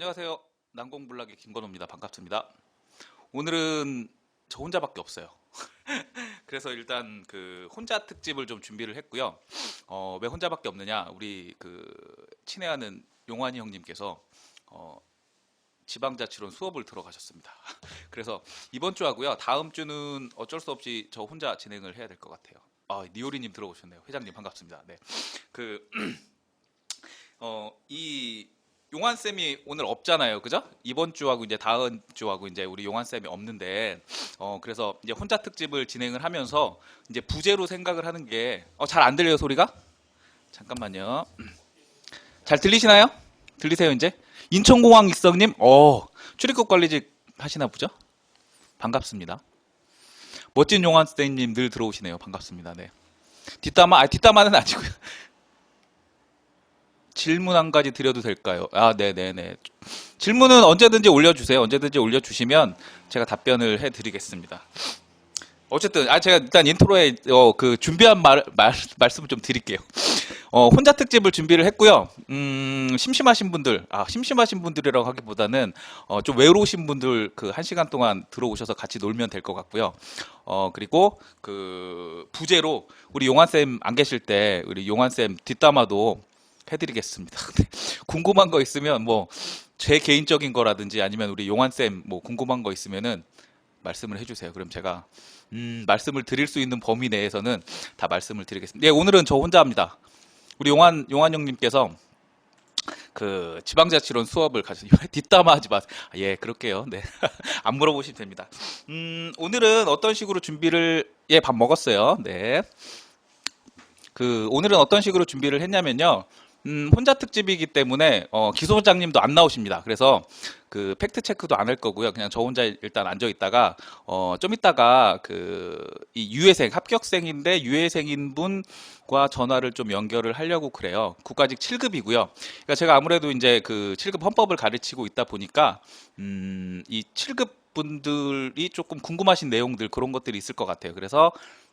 안녕하세요. 난공불락의 김건호입니다. 반갑습니다. 오늘은 저 혼자밖에 없어요. 그래서 일단 그 혼자 특집을 좀 준비를 했고요. 왜 혼자밖에 없느냐? 우리 그 친애하는 용환이 형님께서 어, 지방자치론 수업을 들어가셨습니다. 그래서 이번 주 하고요. 다음 주는 어쩔 수 없이 저 혼자 진행을 해야 될 것 같아요. 니오리님 들어오셨네요. 회장님 반갑습니다. 네. 그 이 용환 쌤이 오늘 없잖아요, 그죠? 이번 주하고 이제 다음 주하고 이제 우리 용환 쌤이 없는데, 그래서 이제 혼자 특집을 진행을 하면서 이제 부제로 생각을 하는 게, 잘 안 들려요, 소리가? 잠깐만요. 잘 들리시나요? 들리세요, 이제? 인천공항 익성님, 출입국 관리직 하시나 보죠? 반갑습니다. 멋진 용환 쌤님 늘 들어오시네요. 반갑습니다. 네. 뒷담화는 아니고요. 질문 한 가지 드려도 될까요? 네네네. 질문은 언제든지 올려주세요. 언제든지 올려주시면 제가 답변을 해드리겠습니다. 어쨌든, 제가 일단 인트로에 그 준비한 말씀을 좀 드릴게요. 혼자 특집을 준비를 했고요. 심심하신 분들이라고 하기보다는 좀 외로우신 분들 그 1시간 동안 들어오셔서 같이 놀면 될 것 같고요. 그리고 그 부제로 우리 용환쌤 안 계실 때 우리 용환쌤 뒷담화도 해드리겠습니다. 궁금한 거 있으면 뭐 제 개인적인 거라든지 아니면 우리 용환쌤 뭐 궁금한 거 있으면은 말씀을 해주세요. 그럼 제가 말씀을 드릴 수 있는 범위 내에서는 다 말씀을 드리겠습니다. 예, 오늘은 저 혼자 합니다. 우리 용환 형님께서 그 지방자치론 수업을 가지고 뒷담화하지 마세요. 예, 그럴게요. 네, 안 물어보시면 됩니다. 오늘은 어떤 식으로 준비를 밥 먹었어요. 네, 그 오늘은 어떤 식으로 준비를 했냐면요. 혼자 특집이기 때문에 기소장님도 안 나오십니다. 그래서 그 팩트 체크도 안 할 거고요. 그냥 저 혼자 일단 앉아 있다가 좀 있다가 그 이 유예생 합격생인데 유예생인 분과 전화를 좀 연결을 하려고 그래요. 국가직 7급이고요. 그러니까 제가 아무래도 이제 그 7급 헌법을 가르치고 있다 보니까 이 7급 분들이 조금 궁금하신 내용들 그런 것들이 있을 것 같아요. 그래서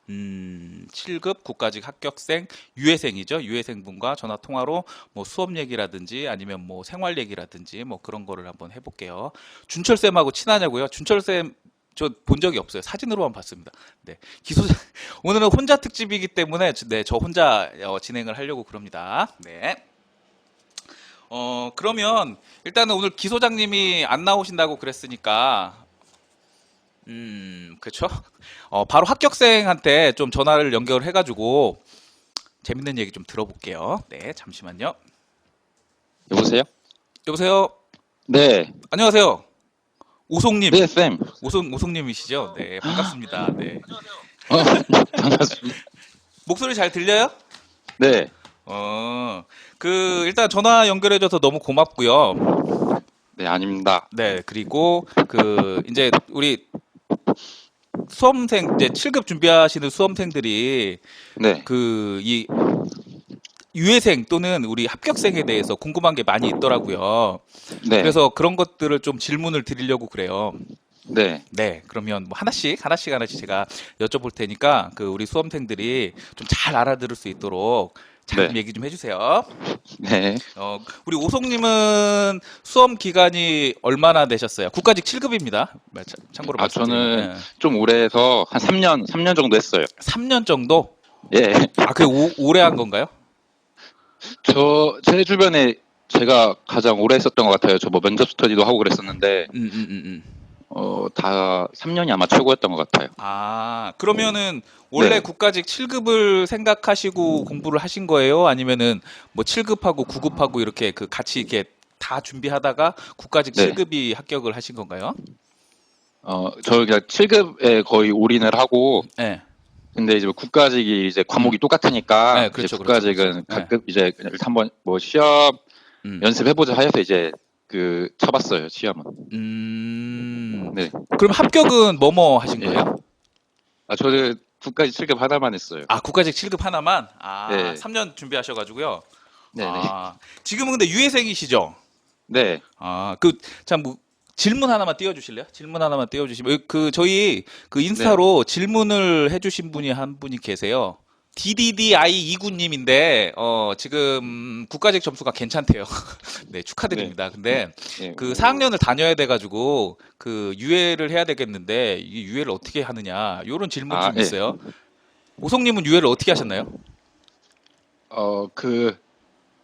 7급 국가직 합격생 유예생이죠. 유예생분과 전화 통화로 뭐 수업 얘기라든지 아니면 뭐 생활 얘기라든지 뭐 그런 거를 한번 해볼게요. 준철 쌤하고 친하냐고요? 준철 쌤 저 본 적이 없어요. 사진으로만 봤습니다. 네, 오늘은 혼자 특집이기 때문에 네, 저 혼자 진행을 하려고 그럽니다. 네. 그러면 일단은 오늘 기소장님이 안 나오신다고 그랬으니까 그쵸? 바로 합격생한테 좀 전화를 연결해가지고 재밌는 얘기 좀 들어볼게요. 네, 잠시만요. 여보세요? 여보세요? 네, 안녕하세요. 오송님. 네, 쌤. 오송님이시죠? 네, 반갑습니다. 네. 반갑습니다. 목소리 잘 들려요? 네, 일단 전화 연결해줘서 너무 고맙고요. 네, 아닙니다. 네, 그리고 이제 우리 수험생, 이제 7급 준비하시는 수험생들이 네, 이 유예생 또는 우리 합격생에 대해서 궁금한 게 많이 있더라고요. 네, 그래서 그런 것들을 좀 질문을 드리려고 그래요. 네, 네, 그러면 뭐 하나씩 제가 여쭤볼 테니까 그 우리 수험생들이 좀 잘 알아들을 수 있도록 잘 좀 네, 얘기 좀 해주세요. 네. 우리 오송님은 수험 기간이 얼마나 되셨어요? 국가직 7급입니다. 참고로 말씀드리면. 저는 좀 오래 해서 한 3년 정도 했어요. 3년 정도? 예. 그게 오래 한 건가요? 제 주변에 제가 가장 오래 했었던 것 같아요. 저 뭐 면접 스터디도 하고 그랬었는데, 다 3년이 아마 최고였던 것 같아요. 그러면은 원래 네, 국가직 7급을 생각하시고 공부를 하신 거예요? 아니면은 뭐 7급하고 9급하고 이렇게 그 같이 이렇게 다 준비하다가 국가직 네. 7급이 합격을 하신 건가요? 저 그냥 7급에 거의 올인을 하고, 네. 근데 이제 뭐 국가직이 이제 과목이 똑같으니까, 네, 이제 그렇죠, 국가직은 그렇죠. 가끔 이제 그냥 일단 한번 뭐 시험 음. 연습해보자 해서 이제 쳐봤어요, 시험은. 네. 그럼 합격은 뭐뭐 하신 거예요? 저는 국가직 7급 하나만 했어요. 국가직 7급 하나만? 네. 3년 준비하셔가지고요. 네네. 지금은 근데 유예생이시죠? 네. 참, 질문 하나만 띄워주실래요? 질문 하나만 띄워주시면, 저희 인스타로 질문을 해주신 분이 한 분이 계세요. DDDI29님인데 지금 국가직 점수가 괜찮대요. 네, 네, 축하드립니다. 근데 예, 그 4학년을 다녀야 돼가지고 그 유예를 해야 되겠는데 이 유예를 어떻게 하느냐 이런 질문 좀 예. 있어요. 오성님은 유예를 어떻게 하셨나요? 그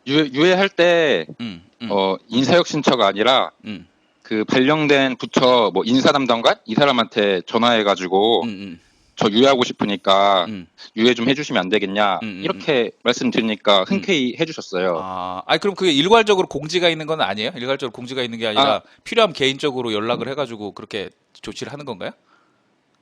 유예할 때 음, 음, 인사혁 신처가 아니라 음, 그 발령된 부처 뭐 인사 담당관 이 사람한테 전화해가지고 음, 저 유예하고 싶으니까 음, 유예 좀 해주시면 안 되겠냐 음. 이렇게 말씀드리니까 음. 흔쾌히 해주셨어요. 아니 그럼 그게 일괄적으로 공지가 있는 건 아니에요? 일괄적으로 공지가 있는 게 아 아니라 필요하면 개인적으로 연락을 해가지고 그렇게 조치를 하는 건가요?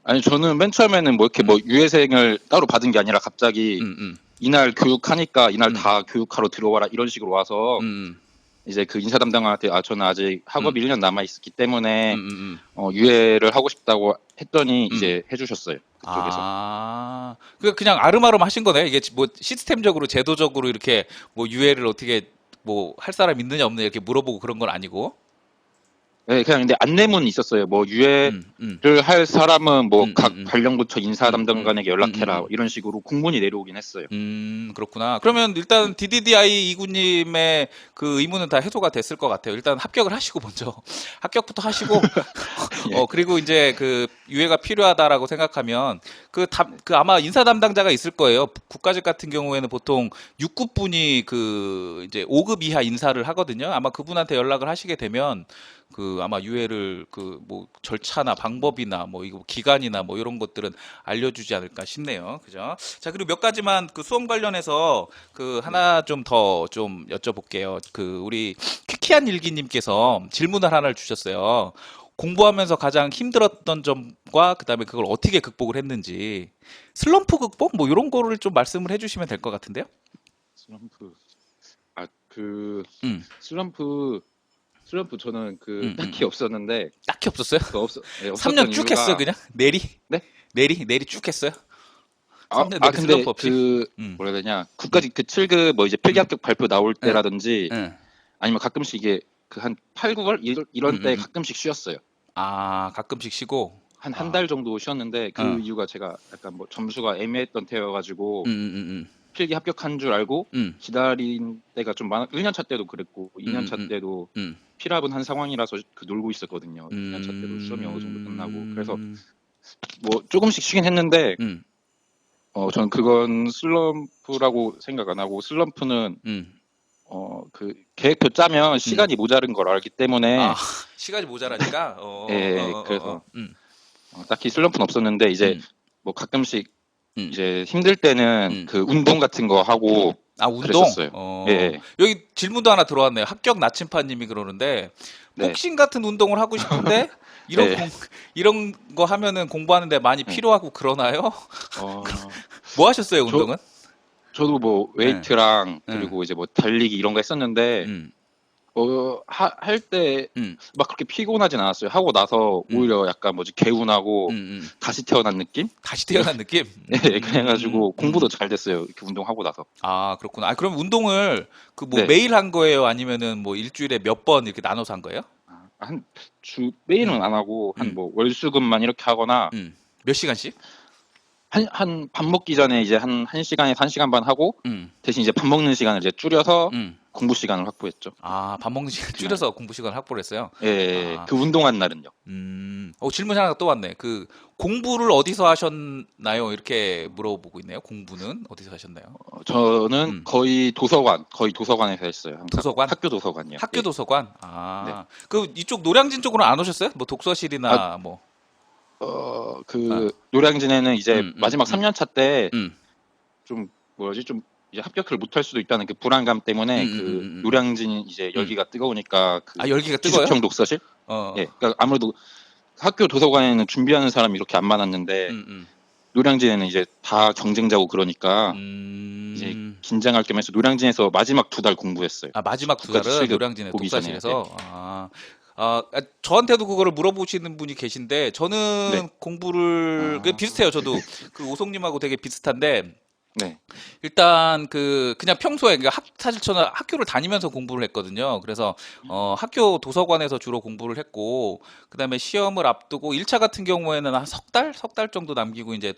아니 저는 맨 처음에는 뭐 이렇게 음, 뭐 유예생을 따로 받은 게 아니라 갑자기 음, 이날 교육하니까 이날 음, 다 교육하러 들어와라 이런 식으로 와서 음, 이제 그 인사 담당관한테 저는 아직 음, 학업이 1년 남아 있었기 음, 때문에 음, 유예를 하고 싶다고 했더니 음. 이제 해주셨어요. 그쪽에서. 그냥 아름아름 하신 거네. 이게 뭐 시스템적으로 제도적으로 이렇게 뭐 유예를 어떻게 뭐 할 사람 있느냐 없느냐 이렇게 물어보고 그런 건 아니고. 네, 그냥 근데 안내문이 있었어요. 뭐 유예를 음, 음, 할 사람은 뭐 음, 각 음, 관련부처 인사 음, 음, 담당관에게 연락해라 이런 식으로 공문이 내려오긴 했어요. 그렇구나. 그러면 일단 DDDI 이구님의 그 의무는 다 해소가 됐을 것 같아요. 일단 합격을 하시고 먼저 합격부터 하시고 예. 그리고 이제 그 유예가 필요하다라고 생각하면 그 아마 인사 담당자가 있을 거예요. 국가직 같은 경우에는 보통 6급분이 그 이제 5급 이하 인사를 하거든요. 아마 그분한테 연락을 하시게 되면 그 아마 유예를 그 뭐 절차나 방법이나 뭐 이거 기간이나 뭐 이런 것들은 알려주지 않을까 싶네요. 그죠? 자, 그리고 몇 가지만 그 수험 관련해서 그 네. 하나 좀 더 좀 여쭤볼게요. 그 우리 퀴키한 일기님께서 질문을 하나를 주셨어요. 공부하면서 가장 힘들었던 점과 그다음에 그걸 어떻게 극복을 했는지 슬럼프 극복 뭐 이런 거를 좀 말씀을 해주시면 될 것 같은데요. 슬럼프. 그 음, 슬럼프 저는 그 딱히 음. 없었는데 딱히 없었어요? 네, 3년 없었던 쭉 했어요, 이유가 그냥 내리 네? 내리 쭉 했어요. 3년 내리 근데 슬럼프 없이. 그 음, 뭐라 해야 되냐 음, 국가직 그 7급 뭐 이제 필기 음, 합격 발표 나올 응, 때라든지 응, 아니면 가끔씩 이게 그 한 8, 9월 이런 때 음. 가끔씩 쉬었어요. 가끔씩 쉬고. 한 달 정도 쉬었는데 그 어, 이유가 제가 약간 뭐 점수가 애매했던 음, 때여가지고 음, 필기 합격한 줄 알고 음, 기다린 때가 좀 많아. 1년 차 때도 그랬고 음, 2년 차 음, 때도 음, 필합은 한 상황이라서 그 놀고 있었거든요. 음, 2년 차 때도 시험이 어느 정도 끝나고 그래서 음, 뭐 조금씩 쉬긴 했는데 음, 저는 그건 슬럼프라고 생각 안 하고 슬럼프는 음, 그 계획표 짜면 음. 시간이 모자른 걸 알기 아, 때문에 시간이 모자라니까. 그래서 딱히 슬럼프는 없었는데 이제 음, 뭐 가끔씩 음, 이제 힘들 때는 음. 그 운동 같은 거 하고 운동. 그랬었어요. 예. 여기 질문도 하나 들어왔네요. 합격 나침판님이 그러는데 네. 복싱 같은 운동을 하고 싶은데 이런 예. 이런 거 하면은 공부하는데 많이 예. 필요하고 그러나요? 어, 뭐 하셨어요, 저 운동은? 저도 뭐 예, 웨이트랑 예, 그리고 이제 뭐 달리기 이런 거 했었는데 음, 할 때 음, 막 그렇게 피곤하진 않았어요. 하고 나서 음, 오히려 약간 뭐지 개운하고 음. 다시 태어난 느낌? 다시 태어난 느낌? 예, 그래가지고 공부도 잘 됐어요. 이렇게 운동하고 나서. 그렇구나. 그럼 운동을 그 뭐 네. 매일 한 거예요? 아니면은 뭐 일주일에 몇 번 이렇게 나눠서 한 거예요? 한 매일은 음, 안 하고 한 음, 뭐 월수금만 이렇게 하거나 몇 시간씩? 한 밥 먹기 전에 이제 한 1시간에서 1시간 반 하고 음, 대신 이제 밥 먹는 시간을 이제 줄여서 음. 공부 시간을 확보했죠. 밥 먹는 시간 그날. 줄여서 공부 시간 확보를 했어요. 예, 예, 예. 아, 그 운동한 날은요. 질문 하나 또 왔네. 그 공부를 어디서 하셨나요? 이렇게 물어보고 있네요. 공부는 어디서 하셨나요? 저는 음, 거의 도서관에서 했어요. 항상 도서관? 학교 도서관이요. 학교 예. 도서관? 네. 그 이쪽 노량진 쪽으로는 안 오셨어요? 뭐 아, 독서실이나 뭐. 아, 그 노량진에는 이제 음, 음, 마지막 음, 3년 차 때 음, 좀 뭐지 좀 이제 합격을 못할 수도 있다는 그 불안감 음, 때문에 음, 그 음, 음, 노량진 이제 음. 열기가 뜨거우니까 그 열기가 뜨거워요? 기숙형 독서실? 어, 예. 그러니까 아무래도 학교 도서관에는 준비하는 사람이 이렇게 안 많았는데 음, 음, 노량진에는 이제 다 경쟁자고 그러니까 이제 음. 긴장할 겸 해서 노량진에서 마지막 2달 공부했어요. 마지막 두 국가직 달은 7급 노량진의 보기 전에. 예. 독서실에서. 저한테도 그거를 물어보시는 분이 계신데 네. 저는 공부를 아, 비슷해요. 저도 그 오송님하고 되게 비슷한데 네. 일단 그냥 평소에 사실 저는 학교를 다니면서 공부를 했거든요. 그래서 학교 도서관에서 주로 공부를 했고 그다음에 시험을 앞두고 1차 같은 경우에는 한 석 달 정도 남기고 이제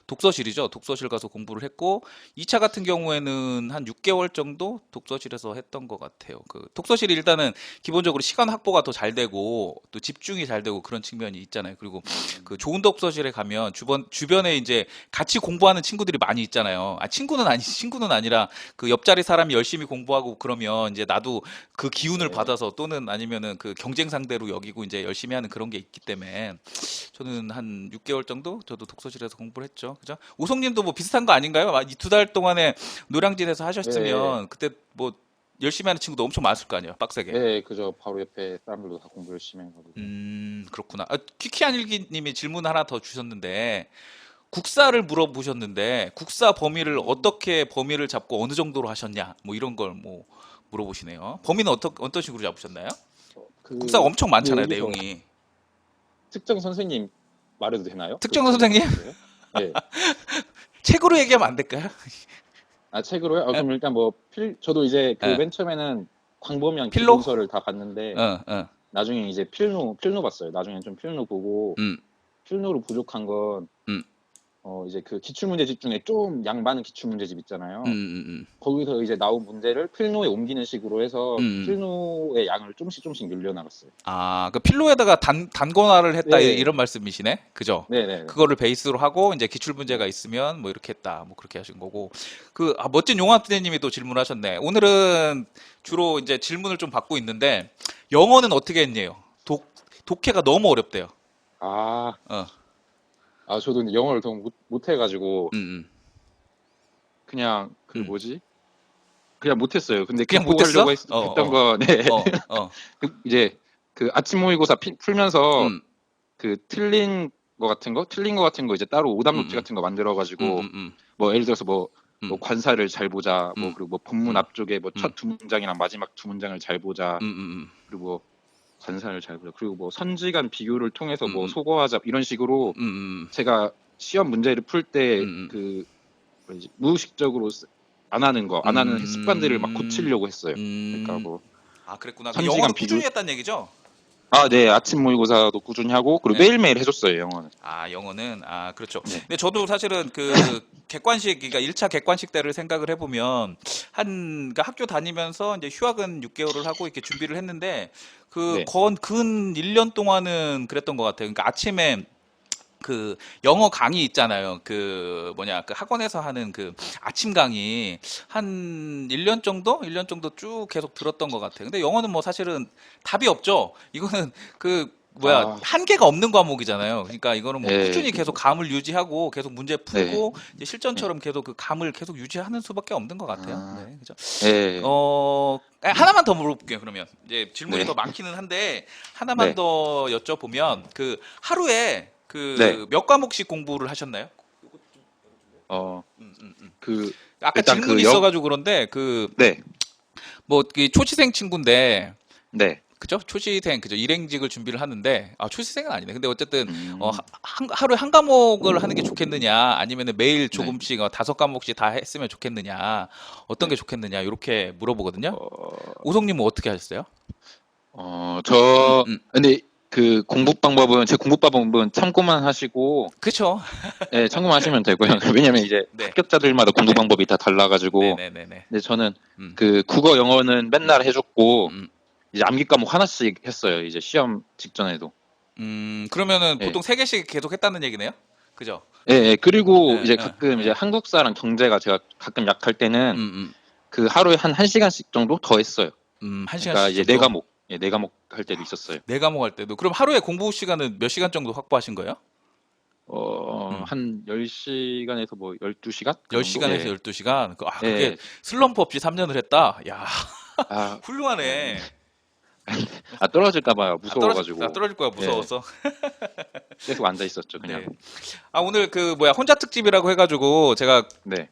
독서실이죠. 독서실 가서 공부를 했고 2차 같은 경우에는 한 6개월 정도 독서실에서 했던 것 같아요. 그 독서실이 일단은 기본적으로 시간 확보가 더 잘 되고 또 집중이 잘 되고 그런 측면이 있잖아요. 그리고 그 좋은 독서실에 가면 주변에 이제 같이 공부하는 친구들이 많이 있잖아요. 친구는 아니라 그 옆자리 사람이 열심히 공부하고 그러면 이제 나도 그 기운을 네. 받아서 또는 아니면은 그 경쟁 상대로 여기고 이제 열심히 하는 그런 게 있기 때문에 저는 한 6개월 정도 저도 독서실에서 공부를 했죠. 그죠? 오성님도 뭐 비슷한 거 아닌가요? 이 2달 동안에 노량진에서 네. 하셨으면 그때 뭐 열심히 하는 친구도 엄청 많았을 거 아니에요. 빡세게. 네, 그저 바로 옆에 사람들도 다 공부 열심히 해가지고. 그렇구나. 키키한일기님이 질문 하나 더 주셨는데 국사를 물어보셨는데 국사 범위를 어떻게 범위를 잡고 어느 정도로 하셨냐 뭐 이런 걸 뭐 물어보시네요. 범위는 어떤 식으로 잡으셨나요? 국사가 엄청 근데 많잖아요, 여기서 내용이. 특정 선생님 말해도 되나요? 특정 선생님? 네. 책으로 얘기하면 안 될까요? 아, 책으로요? 그럼 일단 뭐 저도 이제 그 예. 맨 처음에는 광범위한 필로? 기본서를 다 봤는데 어. 나중에 이제 필노 봤어요. 나중에 좀 필노 보고 음. 필노로 부족한 건 이제 그 기출문제집 중에 좀 양 많은 기출문제집 있잖아요. 거기서 이제 나온 문제를 필노에 옮기는 식으로 해서 필노의 양을 조금씩 늘려나갔어요. 아, 그 필로에다가 단권화를 했다 네. 이런 말씀이시네, 그죠? 네네. 그거를 베이스로 하고 이제 기출 문제가 있으면 뭐 이렇게 했다, 뭐 그렇게 하신 거고. 멋진 용화대님이 또 질문하셨네. 오늘은 주로 이제 질문을 좀 받고 있는데 영어는 어떻게 했냐요? 독해가 너무 어렵대요. 아, 어, 저도 근데 영어를 더 못 해가지고 그냥 그 음. 뭐지? 그냥 못했어요. 근데 그냥 극복하려고 못했어? 했던 거, 네. 이제 그 아침 모의고사 풀면서 그 틀린 거 같은 거 이제 따로 오답 노트 같은 거 만들어가지고 뭐 예를 들어서 뭐 관사를 잘 보자, 뭐 그리고 뭐 본문 앞쪽에 뭐 첫 두 문장이랑 마지막 두 문장을 잘 보자, 그리고 뭐 관사를 잘 보자, 그리고 뭐 선지간 비교를 통해서 뭐 소거하자 이런 식으로 제가 시험 문제를 풀 때 그 무의식적으로 안 하는 습관들을 막 고치려고 했어요. 그러니까 뭐 그랬구나. 선지간 영어는 비교- 꾸준히 했다는 얘기죠? 네, 아침 모의고사도 꾸준히 하고 그리고 네. 매일매일 해줬어요, 영어는. 영어는 그렇죠. 네. 근데 저도 사실은 그 객관식, 그러니까 1차 객관식 때를 생각을 해보면 그러니까 학교 다니면서 이제 휴학은 6개월을 하고 이렇게 준비를 했는데 네. 근 1년 동안은 그랬던 것 같아요. 그러니까 아침에 그 영어 강의 있잖아요. 그 학원에서 하는 그 아침 강의 한 1년 정도? 1년 정도 쭉 계속 들었던 것 같아요. 근데 영어는 뭐 사실은 답이 없죠. 이거는 한계가 없는 과목이잖아요. 그러니까 이거는 뭐 네, 꾸준히 계속 감을 유지하고 계속 문제 풀고 네. 이제 실전처럼 계속 그 감을 계속 유지하는 수밖에 없는 것 같아요. 네, 그죠. 네. 하나만 더 물어볼게요. 그러면 이제 질문이 네. 더 많기는 한데 하나만 네. 더 여쭤보면 그 하루에 네. 몇 과목씩 공부를 하셨나요? 그 아까 일단 질문이 그 영- 있어가지고 그런데 네. 초시생 친구인데 네. 그죠? 초시생 그죠? 일행직을 준비를 하는데 초시생은 아니네. 근데 어쨌든 음. 하루에 한 과목을 하는 게 좋겠느냐 아니면 매일 네. 조금씩 5과목씩 다 했으면 좋겠느냐 어떤 게 좋겠느냐 이렇게 물어보거든요. 오성님은 어떻게 하셨어요? 저 음. 근데 제 공부 방법은 참고만 하시고 그렇죠. 네, 참고만 하시면 되고요. 왜냐면 이제 네. 합격자들마다 공부 방법이 다 달라가지고. 네네네네. 근데 저는 음. 그 국어 영어는 맨날 해줬고 음. 이제 암기 과목 하나씩 했어요. 이제 시험 직전에도. 그러면은 네. 보통 3개씩 계속 했다는 얘기네요. 그죠? 예, 그리고 네, 이제 네, 가끔 네. 이제 한국사랑 경제가 제가 가끔 약할 때는 음. 그 하루에 한 1시간씩 정도 더 했어요. 1시간씩 그러니까 이제 정도? 네 과목 할 때도 있었어요. 네 과목 할 때도. 그럼 하루에 공부 시간은 몇 시간 정도 확보하신 거예요? 한 10시간에서 뭐 12시간? 10시간에서 예. 12시간? 그게 예. 슬럼프 없이 3년을 했다? 야, 아, 훌륭하네. 떨어질까봐 무서워가지고 떨어질 거야, 무서워서. 계속 앉아 있었죠, 그냥. 네. 오늘 혼자 특집이라고 해가지고 제가 네.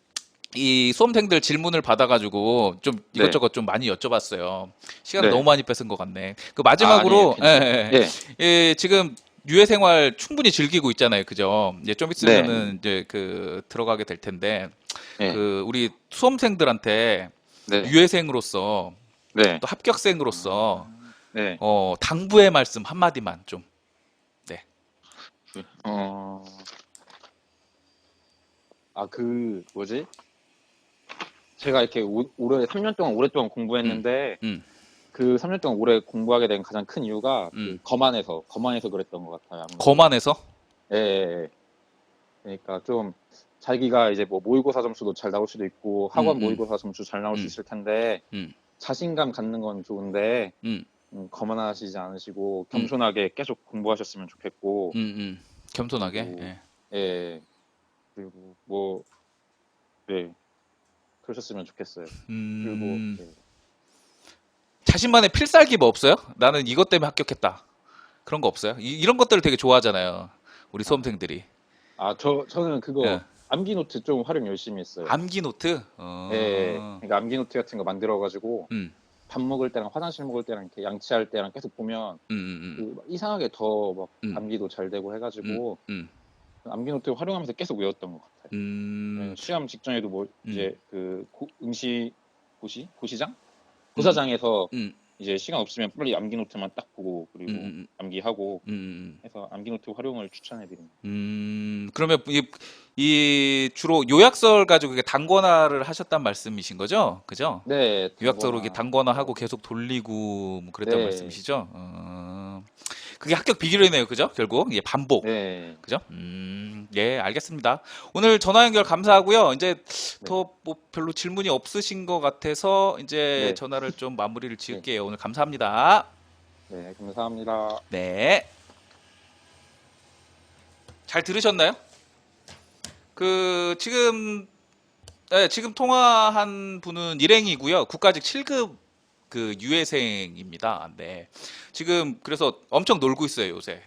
이 수험생들 질문을 받아가지고 좀 네. 이것저것 좀 많이 여쭤봤어요. 시간을 네. 너무 많이 뺏은 것 같네. 마지막으로, 아니에요, 괜찮아요. 예. 지금 유해 생활 충분히 즐기고 있잖아요. 그죠? 이제 좀 있으면은 이제 들어가게 될 텐데, 네. 그 우리 수험생들한테 네. 유예생으로서 네. 또 합격생으로서 네. 당부의 말씀 한마디만 좀. 네. 그 뭐지? 제가 이렇게 올해 3년 동안 오랫동안 공부했는데 그 3년 동안 오래 공부하게 된 가장 큰 이유가 그 거만해서 그랬던 것 같아요. 아무래도. 거만해서? 예, 예. 그러니까 좀 자기가 이제 뭐 모의고사 점수도 잘 나올 수도 있고 학원 모의고사 점수 잘 나올 수 있을 텐데 자신감 갖는 건 좋은데 거만하시지 않으시고 겸손하게 계속 공부하셨으면 좋겠고 겸손하게. 그리고, 예. 예. 그리고 뭐 네. 그러셨으면 좋겠어요. 그리고 네. 자신만의 필살기 뭐 없어요? 나는 이것 때문에 합격했다. 그런 거 없어요? 이런 것들을 되게 좋아하잖아요. 우리 수험생들이. 저는 그거 예. 암기 노트 좀 활용 열심히 했어요. 암기 노트? 예. 그러니까 암기 노트 같은 거 만들어가지고 밥 먹을 때랑 화장실 먹을 때랑 이렇게 양치할 때랑 계속 보면 그 이상하게 더 막 암기도 잘 되고 해가지고 암기 노트 활용하면서 계속 외웠던 것 같아요. 네, 시험 직전에도 뭐 이제 그 고시장? 고사장에서 이제 시간 없으면 빨리 암기 노트만 딱 보고 그리고 암기하고 해서 암기 노트 활용을 추천해드립니다. 그러면 이 주로 요약서를 가지고 이게 단권화를 하셨단 말씀이신 거죠? 그죠? 네. 요약서로 이게 단권화하고 계속 돌리고 뭐 그랬단 네. 말씀이시죠? 그게 합격 비결이네요, 그죠? 결국 예, 반복, 네. 그죠? 예, 알겠습니다. 오늘 전화 연결 감사하고요. 이제 더 뭐 별로 질문이 없으신 것 같아서 이제 전화를 좀 마무리를 지을게요. 오늘 감사합니다. 네, 감사합니다. 네. 잘 들으셨나요? 지금 통화한 분은 일행이고요. 국가직 7급 그 유예생입니다. 네. 지금 그래서 엄청 놀고 있어요, 요새.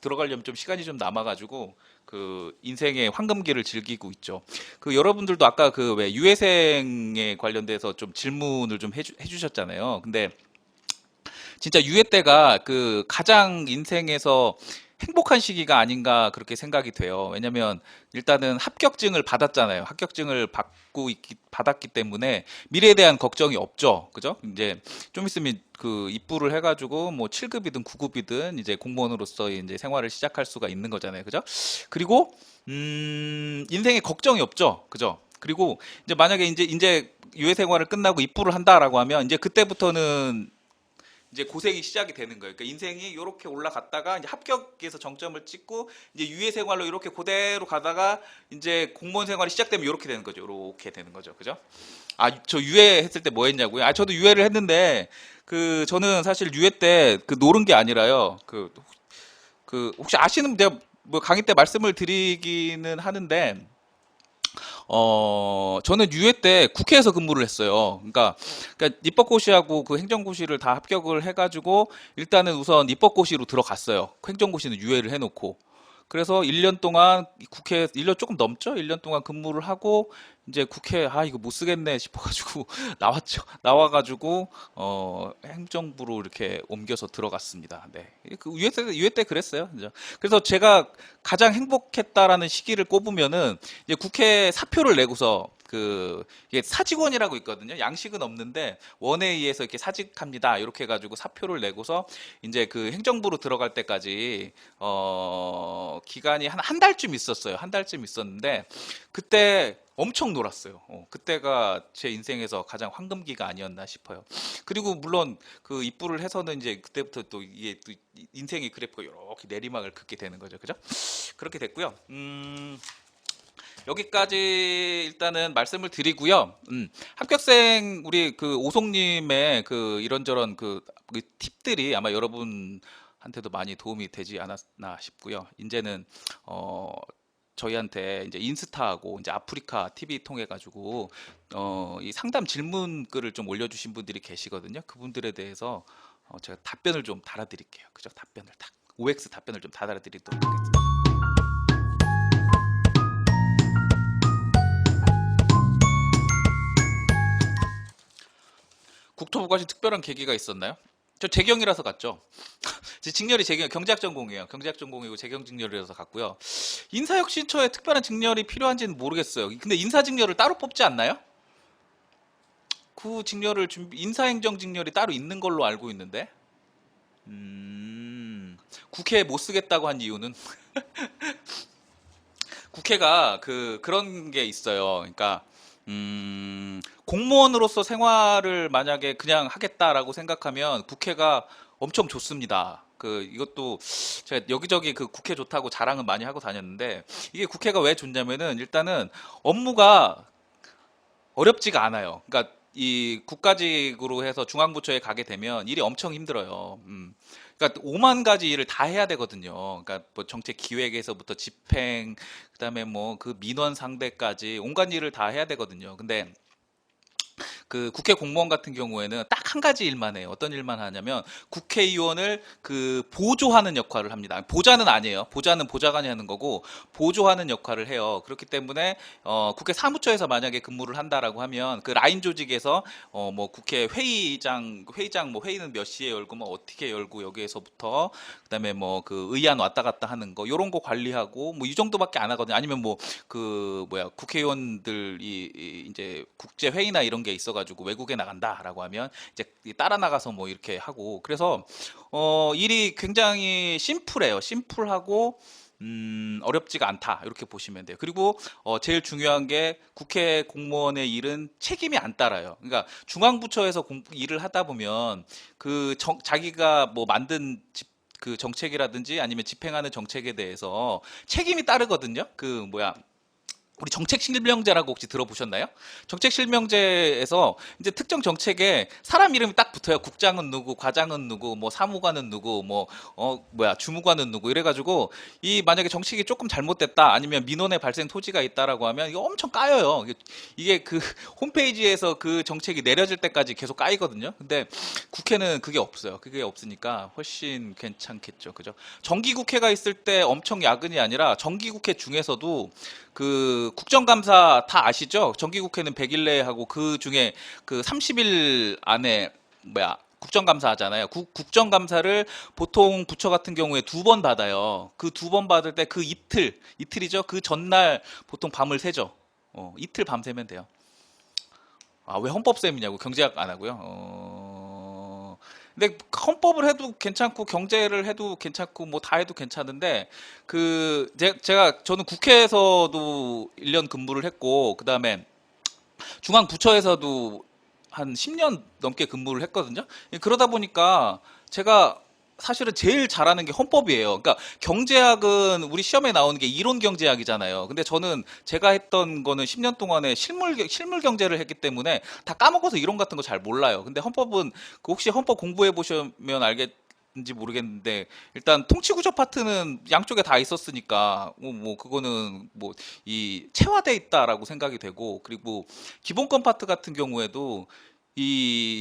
들어가려면 좀 시간이 좀 남아가지고 그 인생의 황금기를 즐기고 있죠. 그 여러분들도 아까 그 왜 유예생에 관련돼서 좀 질문을 좀 해주셨잖아요. 근데 진짜 유예 때가 그 가장 인생에서 행복한 시기가 아닌가 그렇게 생각이 돼요. 왜냐면 일단은 합격증을 받았잖아요. 합격증을 받았기 때문에 미래에 대한 걱정이 없죠. 그죠? 이제 좀 있으면 그 입부를 해가지고 뭐 7급이든 9급이든 이제 공무원으로서 이제 생활을 시작할 수가 있는 거잖아요. 그죠? 그리고 인생에 걱정이 없죠. 그죠? 그리고 이제 만약에 이제 유예 생활을 끝나고 입부를 한다라고 하면 이제 그때부터는 이제 고생이 시작이 되는 거예요. 그러니까 인생이 이렇게 올라갔다가 이제 합격에서 정점을 찍고 이제 유예 생활로 이렇게 그대로 가다가 이제 공무원 생활이 시작되면 이렇게 되는 거죠. 이렇게 되는 거죠. 그죠? 저 유예 했을 때 뭐 했냐고요? 저도 유예를 했는데 저는 사실 유예 때 노는 게 아니라요. 혹시 아시는 내가 뭐 강의 때 말씀을 드리기는 하는데 저는 유예 때 국회에서 근무를 했어요. 그러니까 입법고시하고 그 행정고시를 다 합격을 해가지고 일단은 우선 입법고시로 들어갔어요. 행정고시는 유예를 해놓고. 그래서 1년 동안 국회 1년 조금 넘죠? 1년 동안 근무를 하고 이제 국회 이거 못 쓰겠네 싶어가지고 나왔죠. 나와가지고 행정부로 이렇게 옮겨서 들어갔습니다. 네, 그 유예 때 그랬어요. 그래서 제가 가장 행복했다라는 시기를 꼽으면은 이제 국회 사표를 내고서 이게 사직원이라고 있거든요. 양식은 없는데 원에 의해서 이렇게 사직합니다. 이렇게 해가지고 사표를 내고서 이제 그 행정부로 들어갈 때까지 기간이 한 달쯤 있었어요. 한 달쯤 있었는데 그때 엄청 놀았어요. 그때가 제 인생에서 가장 황금기가 아니었나 싶어요. 그리고 물론 그 입부를 해서는 이제 그때부터 또 이게 또 인생의 그래프가 이렇게 내리막을 긋게 되는 거죠. 그죠? 그렇게 됐고요. 여기까지 일단은 말씀을 드리고요. 합격생 우리 그 오송님의 그 이런저런 그 팁들이 아마 여러분한테도 많이 도움이 되지 않았나 싶고요. 이제는 저희한테 이제 인스타하고 이제 아프리카 TV 통해 가지고 이 상담 질문글을 좀 올려주신 분들이 계시거든요. 그분들에 대해서 제가 답변을 좀 달아드릴게요. 그죠? 답변을 OX 답변을 좀 달아드리도록 하겠습니다. 국토부가시 특별한 계기가 있었나요? 저 재경이라서 갔죠. 제 직렬이 재경, 경제학 전공이에요. 경제학 전공이고 재경 직렬이라서 갔고요. 인사혁신처에 특별한 직렬이 필요한지는 모르겠어요. 근데 인사 직렬을 따로 뽑지 않나요? 그 직렬을 인사행정 직렬이 따로 있는 걸로 알고 있는데, 국회에 못 쓰겠다고 한 이유는 국회가 그런 게 있어요. 그러니까 공무원으로서 생활을 만약에 그냥 하겠다라고 생각하면 국회가 엄청 좋습니다. 이것도 제가 여기저기 국회 좋다고 자랑은 많이 하고 다녔는데, 이게 국회가 왜 좋냐면은 일단은 업무가 어렵지가 않아요. 그러니까 이 국가직으로 해서 중앙부처에 가게 되면 일이 엄청 힘들어요. 그러니까 5만 가지 일을 다 해야 되거든요. 그러니까 뭐 정책 기획에서부터 집행, 그다음에 뭐 민원 상대까지 온갖 일을 다 해야 되거든요. 근데 국회 공무원 같은 경우에는 딱 한 가지 일만 해요. 어떤 일만 하냐면 국회의원을 보조하는 역할을 합니다. 보좌는 아니에요. 보좌는 보좌관이 하는 거고 보조하는 역할을 해요. 그렇기 때문에 국회 사무처에서 만약에 근무를 한다라고 하면 그 라인 조직에서 뭐 국회 회의장 뭐 회의는 몇 시에 열고 뭐 어떻게 열고 여기에서부터 그다음에 뭐 의안 왔다 갔다 하는 거 요런 거 관리하고 뭐 이 정도밖에 안 하거든요. 아니면 뭐 국회의원들이 이제 국제 회의나 이런 게 있어가지고 외국에 나간다라고 하면 이제 따라 나가서 뭐 이렇게 하고, 그래서 일이 굉장히 심플해요. 심플하고 어렵지가 않다 이렇게 보시면 돼요. 그리고 제일 중요한 게 국회 공무원의 일은 책임이 안 따라요. 그러니까 중앙부처에서 일을 하다 보면 자기가 뭐 만든 정책이라든지 아니면 집행하는 정책에 대해서 책임이 따르거든요. 우리 정책실명제라고 혹시 들어보셨나요? 정책실명제에서 이제 특정 정책에 사람 이름이 딱 붙어요. 국장은 누구, 과장은 누구, 뭐 사무관은 누구, 주무관은 누구 이래가지고 만약에 정책이 조금 잘못됐다 아니면 민원의 발생 토지가 있다라고 하면 이거 엄청 까여요. 이게 홈페이지에서 그 정책이 내려질 때까지 계속 까이거든요. 근데 국회는 그게 없어요. 그게 없으니까 훨씬 괜찮겠죠. 그죠? 정기국회가 있을 때 엄청 야근이 아니라 정기국회 중에서도 국정감사 다 아시죠? 정기국회는 100일 내에 하고 그 중에 30일 안에 국정감사 하잖아요. 국정감사를 보통 부처 같은 경우에 2번 받아요. 그 2번 받을 때 이틀이죠. 그 전날 보통 밤을 새죠. 이틀 밤 새면 돼요. 왜 헌법쌤이냐고, 경제학 안 하고요. 근데 헌법을 해도 괜찮고 경제를 해도 괜찮고 뭐 다 해도 괜찮은데 저는 국회에서도 1년 근무를 했고 그다음에 중앙부처에서도 한 10년 넘게 근무를 했거든요. 그러다 보니까 제가 사실은 제일 잘하는 게 헌법이에요. 그러니까 경제학은 우리 시험에 나오는 게 이론 경제학이잖아요. 근데 저는 제가 했던 거는 10년 동안에 실물 경제를 했기 때문에 다 까먹어서 이론 같은 거 잘 몰라요. 근데 헌법은 혹시 헌법 공부해 보시면 알겠는지 모르겠는데 일단 통치구조 파트는 양쪽에 다 있었으니까 그거는 이 체화돼 있다라고 생각이 되고, 그리고 기본권 파트 같은 경우에도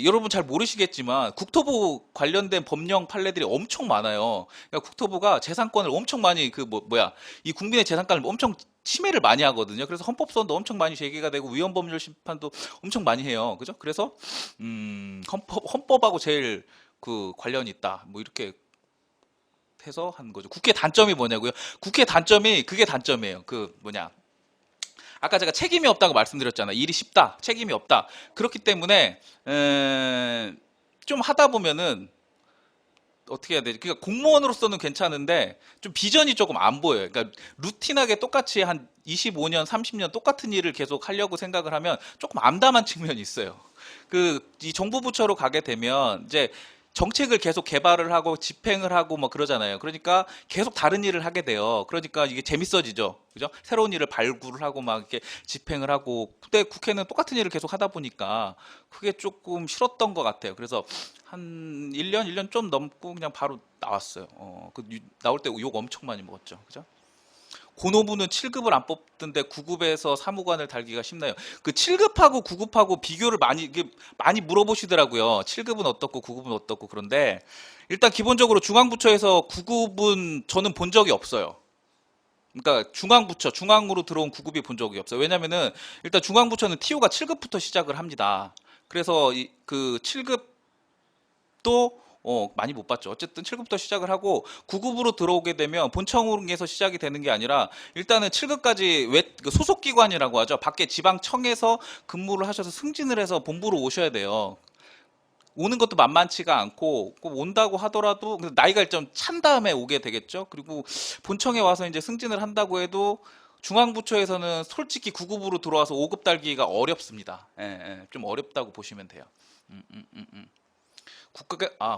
여러분 잘 모르시겠지만 국토부 관련된 법령 판례들이 엄청 많아요. 그러니까 국토부가 재산권을 엄청 많이 이 국민의 재산권을 엄청 침해를 많이 하거든요. 그래서 헌법소원도 엄청 많이 제기가 되고 위헌법률 심판도 엄청 많이 해요. 그죠? 그래서 헌법하고 제일 관련이 있다. 뭐 이렇게 해서 한 거죠. 국회 단점이 뭐냐고요? 국회 단점이 그게 단점이에요. 아까 제가 책임이 없다고 말씀드렸잖아요. 일이 쉽다, 책임이 없다. 그렇기 때문에 좀 하다 보면은 어떻게 해야 되지? 그러니까 공무원으로서는 괜찮은데 좀 비전이 조금 안 보여요. 그러니까 루틴하게 똑같이 한 25년, 30년 똑같은 일을 계속 하려고 생각을 하면 조금 암담한 측면이 있어요. 이 정부 부처로 가게 되면 이제 정책을 계속 개발을 하고 집행을 하고 뭐 그러잖아요. 그러니까 계속 다른 일을 하게 돼요. 그러니까 이게 재밌어지죠. 그죠? 새로운 일을 발굴을 하고 막 이렇게 집행을 하고. 근데 국회는 똑같은 일을 계속 하다 보니까 그게 조금 싫었던 것 같아요. 그래서 한 1년 좀 넘고 그냥 바로 나왔어요. 나올 때 욕 엄청 많이 먹었죠. 그죠? 고노부는 7급을 안 뽑던데 9급에서 사무관을 달기가 쉽나요? 7급하고 9급하고 비교를 많이 물어보시더라고요. 7급은 어떻고 9급은 어떻고. 그런데 일단 기본적으로 중앙부처에서 9급은 저는 본 적이 없어요. 그러니까 중앙으로 들어온 9급이 본 적이 없어요. 왜냐면은 일단 중앙부처는 TO가 7급부터 시작을 합니다. 그래서 7급도 많이 못 봤죠. 어쨌든 7급부터 시작을 하고 9급으로 들어오게 되면 본청에서 시작이 되는 게 아니라 일단은 7급까지 소속 기관이라고 하죠. 밖에 지방청에서 근무를 하셔서 승진을 해서 본부로 오셔야 돼요. 오는 것도 만만치가 않고 꼭 온다고 하더라도 나이가 좀 찬 다음에 오게 되겠죠. 그리고 본청에 와서 이제 승진을 한다고 해도 중앙부처에서는 솔직히 9급으로 들어와서 5급 달기가 어렵습니다. 좀 어렵다고 보시면 돼요.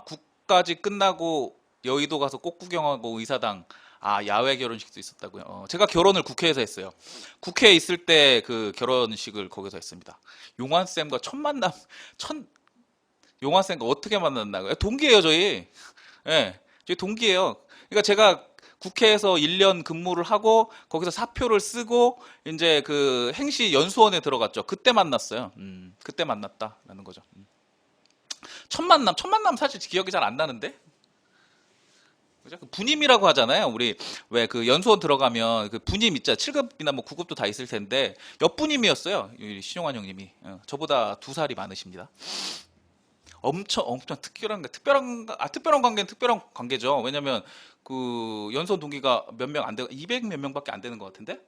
국까지 끝나고 여의도 가서 꽃 구경하고 의사당 야외 결혼식도 있었다고요. 제가 결혼을 국회에서 했어요. 국회에 있을 때 그 결혼식을 거기서 했습니다. 용환 쌤과 첫 만남, 용환 쌤과 어떻게 만났나요? 동기예요, 저희. 예, 저희 동기예요. 그러니까 제가 국회에서 1년 근무를 하고 거기서 사표를 쓰고 이제 그 행시 연수원에 들어갔죠. 그때 만났어요. 그때 만났다라는 거죠. 첫 만남 사실 기억이 잘 안 나는데. 그죠? 그 분임이라고 하잖아요. 우리 왜 그 연수원 들어가면 그 분임 있잖아. 7급이나 뭐 9급도 다 있을 텐데 옆분임이었어요. 신용환 형님이. 저보다 2살이 많으십니다. 엄청 특별한 관계는 특별한 관계죠. 왜냐면 그 연수원 동기가 몇 명 안 돼, 200 몇 명밖에 안 되는 것 같은데.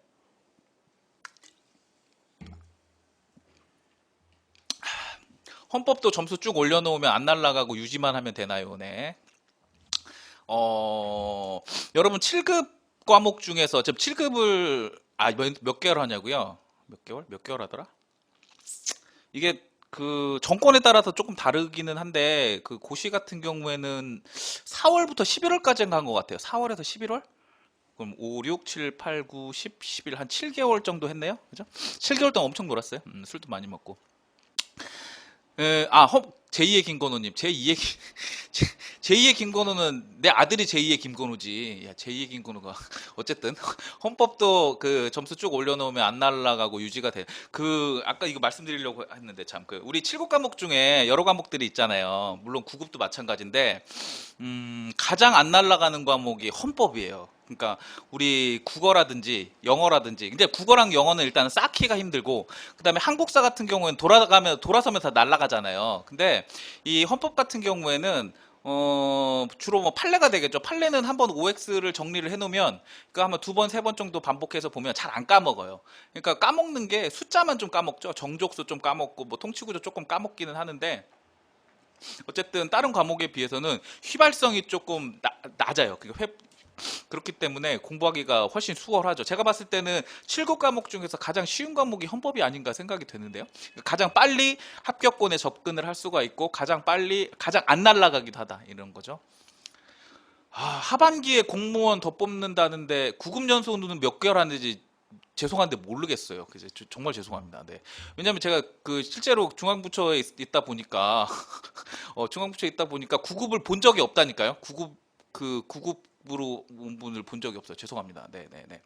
헌법도 점수 쭉 올려놓으면 안 날라가고 유지만 하면 되나요? 네. 여러분 7급 과목 중에서 지금 7급을 몇 개월 하냐고요? 몇 개월 하더라? 이게 그 정권에 따라서 조금 다르기는 한데 그 고시 같은 경우에는 4월부터 11월까지 간 것 같아요. 4월에서 11월? 그럼 5, 6, 7, 8, 9, 10, 11 한 7개월 정도 했네요. 그죠? 7개월 동안 엄청 놀았어요. 술도 많이 먹고. 제2의 김건우님, 제2의 김건우는 내 아들이 제2의 김건우지. 야, 제2의 김건우가 어쨌든 헌법도 그 점수 쭉 올려놓으면 안 날라가고 유지가 돼. 그 아까 이거 말씀드리려고 했는데 참 그 우리 7급 과목 중에 여러 과목들이 있잖아요. 물론 9급도 마찬가지인데 가장 안 날라가는 과목이 헌법이에요. 그러니까 우리 국어라든지 영어라든지 근데 국어랑 영어는 일단은 쌓기가 힘들고 그다음에 한국사 같은 경우에는 돌아서면 다 날아가잖아요. 근데 이 헌법 같은 경우에는 주로 뭐 판례가 되겠죠. 판례는 한번 OX를 정리를 해놓으면 그 한번 2번, 3번 정도 반복해서 보면 잘 안 까먹어요. 그러니까 까먹는 게 숫자만 좀 까먹죠. 정족수 좀 까먹고 뭐 통치구조 조금 까먹기는 하는데 어쨌든 다른 과목에 비해서는 휘발성이 조금 낮아요. 그렇기 때문에 공부하기가 훨씬 수월하죠. 제가 봤을 때는 7급 과목 중에서 가장 쉬운 과목이 헌법이 아닌가 생각이 드는데요. 가장 빨리 합격권에 접근을 할 수가 있고 가장 안 날아가기도 하다 이런 거죠. 하반기에 공무원 더 뽑는다는데 9급 연수는 몇 개월 하는지 죄송한데 모르겠어요. 정말 죄송합니다. 네. 왜냐면 제가 그 실제로 중앙부처에 있다 보니까 중앙부처에 있다 보니까 9급을 본 적이 없다니까요. 9급으로 온 분을 본 적이 없어요. 죄송합니다. 네네네.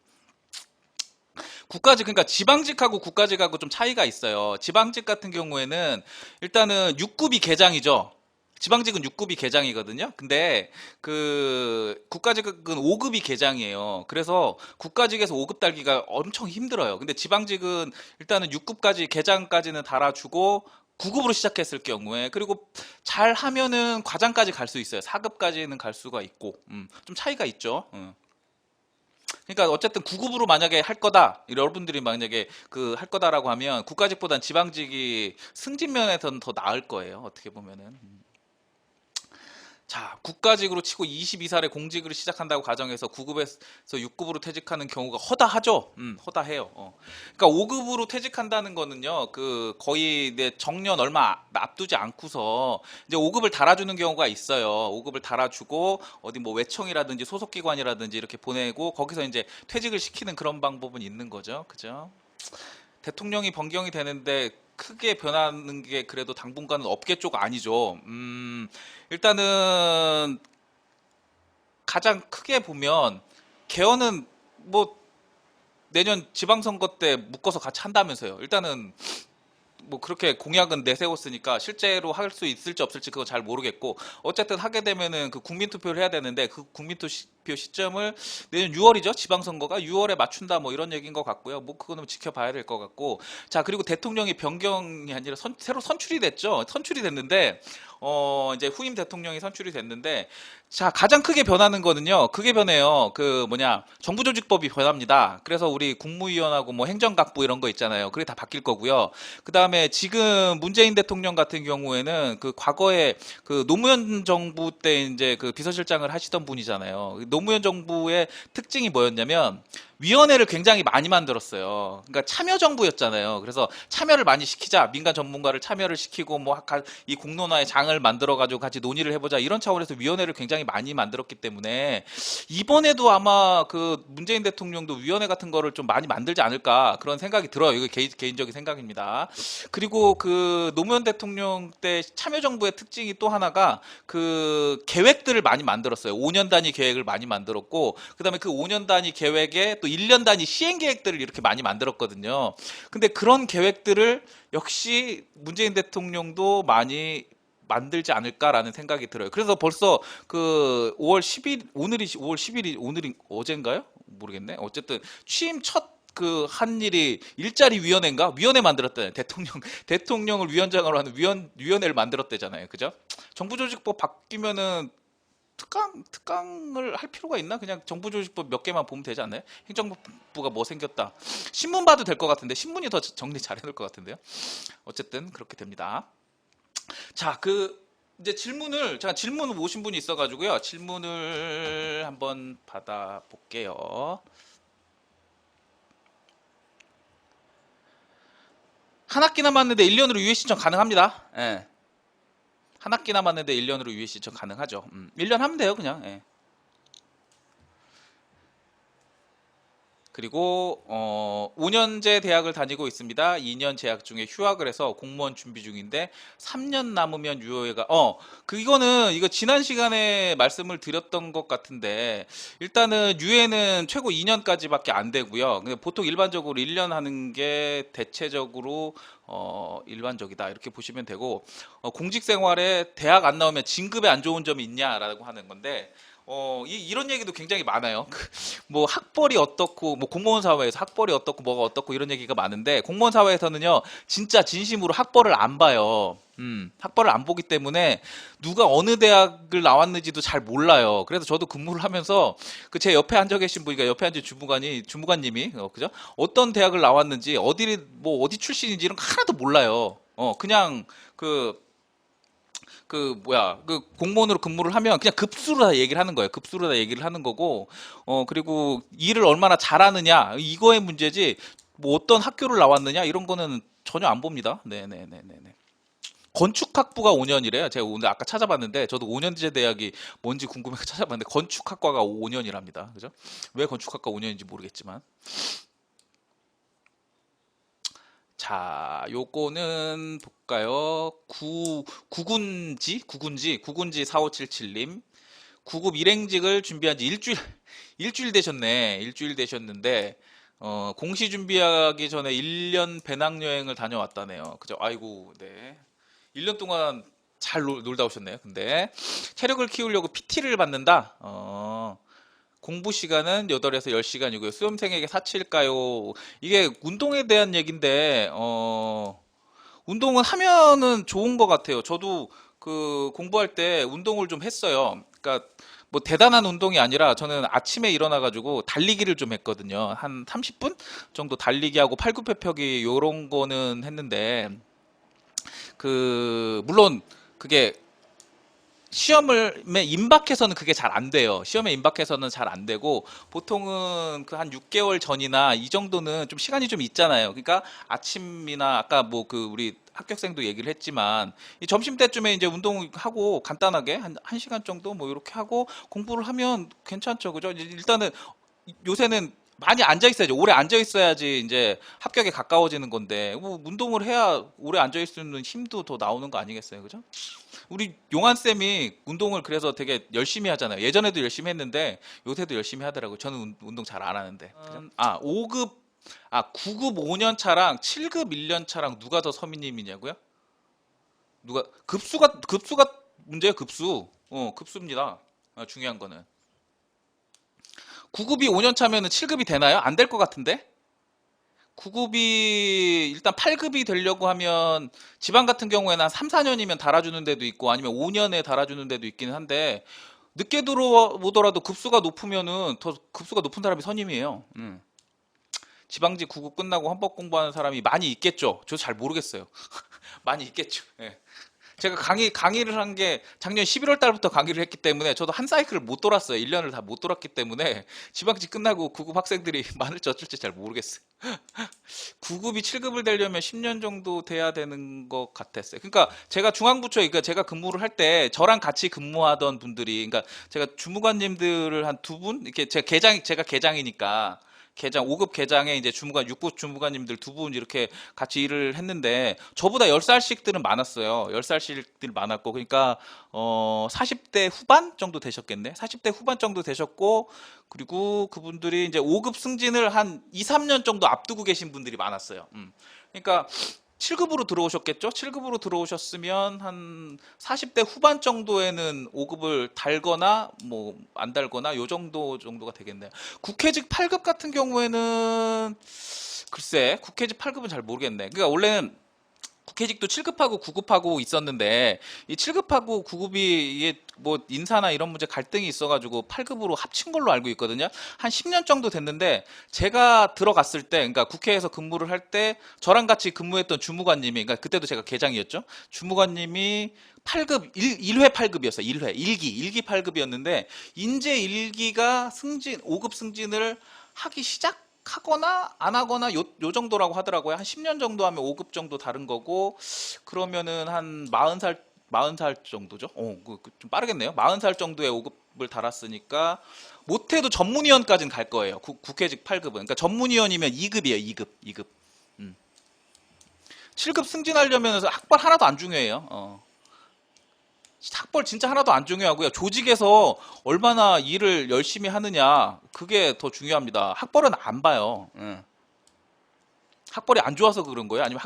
국가직 그러니까 지방직하고 국가직하고 좀 차이가 있어요. 지방직 같은 경우에는 일단은 6급이 개장이죠. 지방직은 6급이 개장이거든요. 근데 그 국가직은 5급이 개장이에요. 그래서 국가직에서 5급 달기가 엄청 힘들어요. 근데 지방직은 일단은 6급까지 개장까지는 달아주고 9급으로 시작했을 경우에 그리고 잘 하면은 과장까지 갈 수 있어요. 4급까지는 갈 수가 있고 좀 차이가 있죠. 그러니까 어쨌든 9급으로 만약에 할 거다 여러분들이 만약에 그 할 거다라고 하면 국가직보단 지방직이 승진 면에서는 더 나을 거예요. 어떻게 보면은. 자, 국가직으로 치고 22살에 공직을 시작한다고 가정해서 9급에서 6급으로 퇴직하는 경우가 허다하죠. 허다해요. 그러니까 5급으로 퇴직한다는 거는요, 그 거의 내 정년 얼마 앞두지 않고서 이제 5급을 달아주는 경우가 있어요. 5급을 달아주고 어디 뭐 외청이라든지 소속기관이라든지 이렇게 보내고 거기서 이제 퇴직을 시키는 그런 방법은 있는 거죠. 그죠? 대통령이 변경이 되는데 크게 변하는 게 그래도 당분간은 업계 쪽 아니죠. 일단은 가장 크게 보면 개헌은 뭐 내년 지방선거 때 묶어서 같이 한다면서요. 일단은 뭐 그렇게 공약은 내세웠으니까 실제로 할 수 있을지 없을지 그거 잘 모르겠고 어쨌든 하게 되면은 그 국민투표를 해야 되는데 그 국민투표 시점을 내년 6월이죠. 지방선거가 6월에 맞춘다 뭐 이런 얘기인 것 같고요. 뭐 그거는 지켜봐야 될 것 같고 자 그리고 대통령이 변경이 아니라 새로 선출이 됐죠. 선출이 됐는데 이제 후임 대통령이 선출이 됐는데, 자, 가장 크게 변하는 거는요, 그게 변해요. 그 뭐냐, 정부조직법이 변합니다. 그래서 우리 국무위원하고 뭐 행정각부 이런 거 있잖아요. 그게 다 바뀔 거고요. 그 다음에 지금 문재인 대통령 같은 경우에는 그 과거에 그 노무현 정부 때 이제 그 비서실장을 하시던 분이잖아요. 노무현 정부의 특징이 뭐였냐면, 위원회를 굉장히 많이 만들었어요. 그러니까 참여정부였잖아요. 그래서 참여를 많이 시키자, 민간 전문가를 참여를 시키고 뭐 이 공론화의 장을 만들어 가지고 같이 논의를 해보자, 이런 차원에서 위원회를 굉장히 많이 만들었기 때문에 이번에도 아마 그 문재인 대통령도 위원회 같은 거를 좀 많이 만들지 않을까, 그런 생각이 들어요. 이거 개인적인 생각입니다. 그리고 그 노무현 대통령 때 참여정부의 특징이 또 하나가 그 계획들을 많이 만들었어요. 5년 단위 계획을 많이 만들었고, 그다음에 그 5년 단위 계획에 또 1년 단위 시행 계획들을 이렇게 많이 만들었거든요. 근데 그런 계획들을 역시 문재인 대통령도 많이 만들지 않을까라는 생각이 들어요. 그래서 벌써 그 5월 10일, 오늘이 5월 10일이, 오늘이 어젠가요? 모르겠네. 어쨌든 취임 첫 그 한 일이 일자리 위원회인가? 위원회 만들었다잖아요. 대통령을 위원장으로 하는 위원회를 만들었대잖아요. 그죠? 정부조직법 바뀌면은 특강을 할 필요가 있나? 그냥 정부조직법 몇 개만 보면 되지 않나요? 행정부가 뭐 생겼다. 신문 봐도 될 것 같은데, 신문이 더 정리 잘 해놓을 것 같은데요. 어쨌든 그렇게 됩니다. 자, 이제 제가 질문 오신 분이 있어가지고요. 질문을 한번 받아볼게요. 한 학기 남았는데 1년으로 유예 신청 가능합니다. 예. 한 학기 남았는데 1년으로 유예 신청 가능하죠. 1년 하면 돼요, 그냥. 예. 그리고 5년제 대학을 다니고 있습니다. 2년 재학 중에 휴학을 해서 공무원 준비 중인데 3년 남으면 유효회가 이거 지난 시간에 말씀을 드렸던 것 같은데, 일단은 유예는 최고 2년까지밖에 안 되고요. 근데 보통 일반적으로 1년 하는 게 대체적으로 일반적이다, 이렇게 보시면 되고, 공직 생활에 대학 안 나오면 진급에 안 좋은 점이 있냐라고 하는 건데, 이런 얘기도 굉장히 많아요. 뭐 학벌이 어떻고, 뭐 공무원 사회에서 학벌이 어떻고 뭐가 어떻고 이런 얘기가 많은데, 공무원 사회에서는요 진짜 진심으로 학벌을 안 봐요. 학벌을 안 보기 때문에 누가 어느 대학을 나왔는지도 잘 몰라요. 그래서 저도 근무를 하면서 그 제 옆에 앉아 계신 분이가, 옆에 앉은 주무관님이 그죠? 어떤 대학을 나왔는지, 어디 출신인지 이런 거 하나도 몰라요. 그냥 그 공무원으로 근무를 하면 그냥 급수로 다 얘기를 하는 거예요. 급수로 다 얘기를 하는 거고, 그리고 일을 얼마나 잘하느냐, 이거의 문제지, 뭐 어떤 학교를 나왔느냐 이런 거는 전혀 안 봅니다. 네네네네. 건축학부가 5년이래요. 제가 오늘 아까 찾아봤는데, 저도 5년제 대학이 뭔지 궁금해서 찾아봤는데 건축학과가 5년이랍니다. 그죠? 왜 건축학과 5년인지 모르겠지만. 자, 요거는 볼까요? 구군지 4577님. 구급 일행직을 준비한 지 일주일 되셨네. 일주일 되셨는데, 공시 준비하기 전에 1년 배낭여행을 다녀왔다네요. 그죠? 아이고, 네. 1년 동안 잘 놀다 오셨네요. 근데, 체력을 키우려고 PT를 받는다? 공부 시간은 8에서 10시간이고요. 수험생에게 사치일까요? 이게 운동에 대한 얘기인데, 운동은 하면은 좋은 것 같아요. 저도 그 공부할 때 운동을 좀 했어요. 그러니까 뭐 대단한 운동이 아니라 저는 아침에 일어나가지고 달리기를 좀 했거든요. 한 30분 정도 달리기하고 팔굽혀펴기 요런 거는 했는데, 물론 그게 시험에 임박해서는 그게 잘 안 돼요. 시험에 임박해서는 잘 안 되고, 보통은 그 한 6개월 전이나 이 정도는 좀 시간이 좀 있잖아요. 그러니까 아침이나 아까 뭐 우리 합격생도 얘기를 했지만, 이 점심 때쯤에 이제 운동하고 간단하게 한 1시간 정도 뭐 이렇게 하고 공부를 하면 괜찮죠. 그죠? 일단은 요새는 많이 앉아 있어야지. 오래 앉아 있어야지 이제 합격에 가까워지는 건데, 뭐 운동을 해야 오래 앉아 있는 힘도 더 나오는 거 아니겠어요? 그죠? 우리 용한 쌤이 운동을 그래서 되게 열심히 하잖아요. 예전에도 열심히 했는데 요새도 열심히 하더라고요. 저는 운동 잘 안 하는데. 그죠? 9급 5년 차랑 7급 1년 차랑 누가 더 서민님이냐고요? 급수가 문제예요, 급수. 급수입니다. 중요한 거는. 9급이 5년 차면은 7급이 되나요? 안 될 것 같은데? 구급이 일단 8급이 되려고 하면 지방 같은 경우에는 한 3, 4년이면 달아주는 데도 있고 아니면 5년에 달아주는 데도 있기는 한데 늦게 들어오더라도 급수가 높으면은 더 급수가 높은 사람이 선임이에요. 지방직 구급 끝나고 헌법 공부하는 사람이 많이 있겠죠. 저도 잘 모르겠어요. 많이 있겠죠. 예. 제가 강의를 한 게 작년 11월 달부터 강의를 했기 때문에 저도 한 사이클을 못 돌았어요. 1년을 다 못 돌았기 때문에 지방직 끝나고 구급 학생들이 많을지 어쩔지 잘 모르겠어요. 9급이 7급을 되려면 10년 정도 돼야 되는 것 같았어요. 그러니까 제가 중앙부처에, 그러니까 제가 근무를 할 때 저랑 같이 근무하던 분들이, 그러니까 제가 주무관님들을 한 두 분, 이렇게 제가 계장이니까 계장 5급 계장에 이제 주무관 6급 주무관님들 두 분 이렇게 같이 일을 했는데 저보다 10살씩들은 많았어요. 10살씩들 많았고 그러니까 40대 후반 정도 되셨겠네. 40대 후반 정도 되셨고 그리고 그분들이 이제 5급 승진을 한 2, 3년 정도 앞두고 계신 분들이 많았어요. 그러니까 7급으로 들어오셨겠죠? 7급으로 들어오셨으면 한 40대 후반 정도에는 5급을 달거나 뭐 안 달거나 요 정도가 되겠네요. 국회직 8급 같은 경우에는 글쎄 국회직 8급은 잘 모르겠네. 그러니까 원래는 국회직도 7급하고 9급하고 있었는데 이 7급하고 9급이 이게 뭐 인사나 이런 문제 갈등이 있어가지고 8급으로 합친 걸로 알고 있거든요. 한 10년 정도 됐는데 제가 들어갔을 때, 그러니까 국회에서 근무를 할 때 저랑 같이 근무했던 주무관님이, 그러니까 그때도 제가 계장이었죠. 주무관님이 8급 1회 8급이었어요. 1기 8급이었는데 인제 1기가 승진 5급 승진을 하기 시작하거나 안 하거나 요 정도라고 하더라고요. 한 10년 정도 하면 5급 정도 다른 거고 그러면은 한 40살 정도죠. 좀 빠르겠네요. 40살 정도의 5급을 달았으니까 못해도 전문위원까지는 갈 거예요. 국회직 8급은. 그러니까 전문위원이면 2급이에요. 2급. 7급 승진하려면 학벌 하나도 안 중요해요. 학벌 진짜 하나도 안 중요하고요. 조직에서 얼마나 일을 열심히 하느냐 그게 더 중요합니다. 학벌은 안 봐요. 학벌이 안 좋아서 그런 거예요? 아니면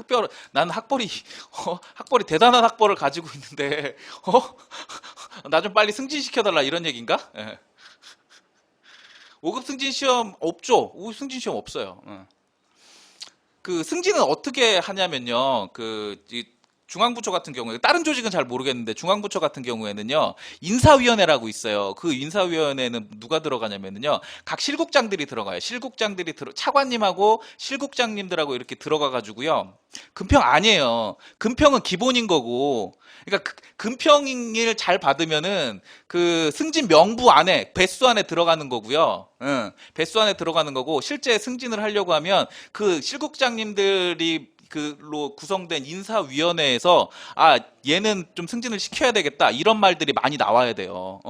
나는 학벌이 학벌이 대단한 학벌을 가지고 있는데 나 좀 빨리 승진시켜달라 이런 얘기인가? 예. 5급 승진 시험 없죠. 5급 승진 시험 없어요. 그 승진은 어떻게 하냐면요. 중앙부처 같은 경우에 다른 조직은 잘 모르겠는데 중앙부처 같은 경우에는요 인사위원회라고 있어요. 그 인사위원회는 누가 들어가냐면요 각 실국장들이 들어가요. 차관님하고 실국장님들하고 이렇게 들어가 가지고요 금평 아니에요. 금평은 기본인 거고 그러니까 금평을 잘 받으면은 그 승진 명부 안에 배수 안에 들어가는 거고요. 배수 안에 들어가는 거고 실제 승진을 하려고 하면 그 실국장님들이 그로 구성된 인사위원회에서 얘는 좀 승진을 시켜야 되겠다 이런 말들이 많이 나와야 돼요.